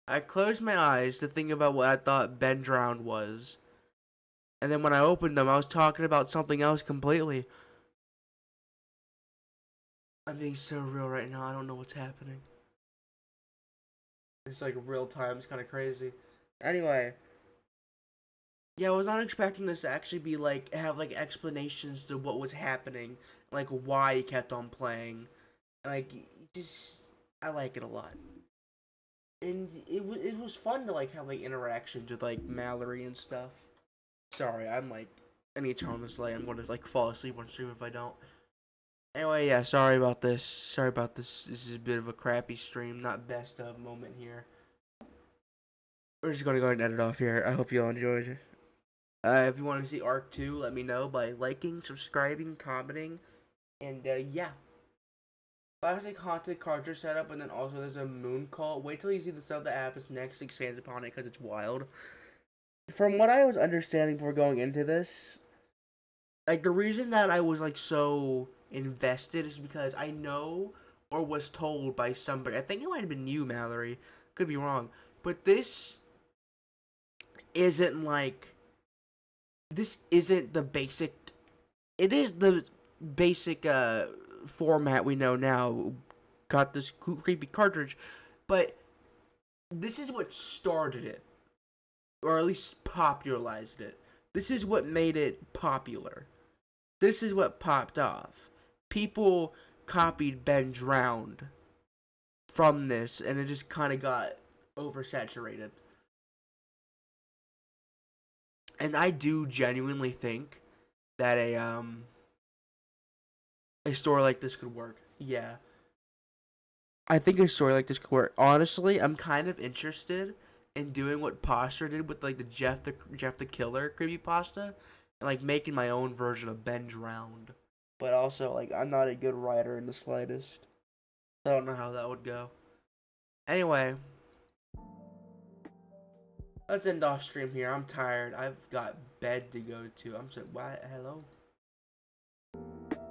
I closed my eyes to think about what I thought Ben Drowned was. And then when I opened them, I was talking about something else completely. I'm being so real right now, I don't know what's happening. It's like real time, it's kind of crazy. Anyway. Yeah, I was not expecting this to actually be like, have like explanations to what was happening. Like why he kept on playing. Like, I like it a lot. And it was fun to like have like interactions with like Mallory and stuff. Sorry, I'm like, I need to turn on this light. I'm going to like fall asleep on stream if I don't. Anyway, yeah, sorry about this. Sorry about this. This is a bit of a crappy stream, not best of moment here. We're just going to go ahead and edit off here. I hope you all enjoyed it. If you want to see Arc 2, let me know by liking, subscribing, commenting, and yeah. Classic haunted cartridge setup, and then also there's a moon cult. Wait till you see the stuff that happens next, expands upon it, because it's wild. From what I was understanding before going into this, like the reason that I was like so invested is because I know or was told by somebody, I think it might have been you, Mallory, could be wrong, but this isn't the basic, it is the basic format we know now. Got this creepy cartridge, but this is what started it, or at least popularized it. This is what made it popular. This is what popped off. People copied Ben Drowned from this, and it just kind of got oversaturated. And I do genuinely think that a story like this could work. Yeah. I think a story like this could work. Honestly, I'm kind of interested in doing what Posture did with like the Jeff the Killer creepypasta, and like making my own version of Ben Drowned. But also, like, I'm not a good writer in the slightest. I don't know how that would go. Anyway, let's end off stream here. I'm tired. I've got bed to go to. I'm so what? Hello.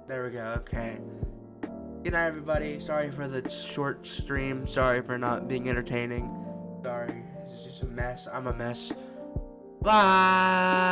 There we go. Okay. Good night, everybody. Sorry for the short stream. Sorry for not being entertaining. Sorry. This is just a mess. I'm a mess. Bye.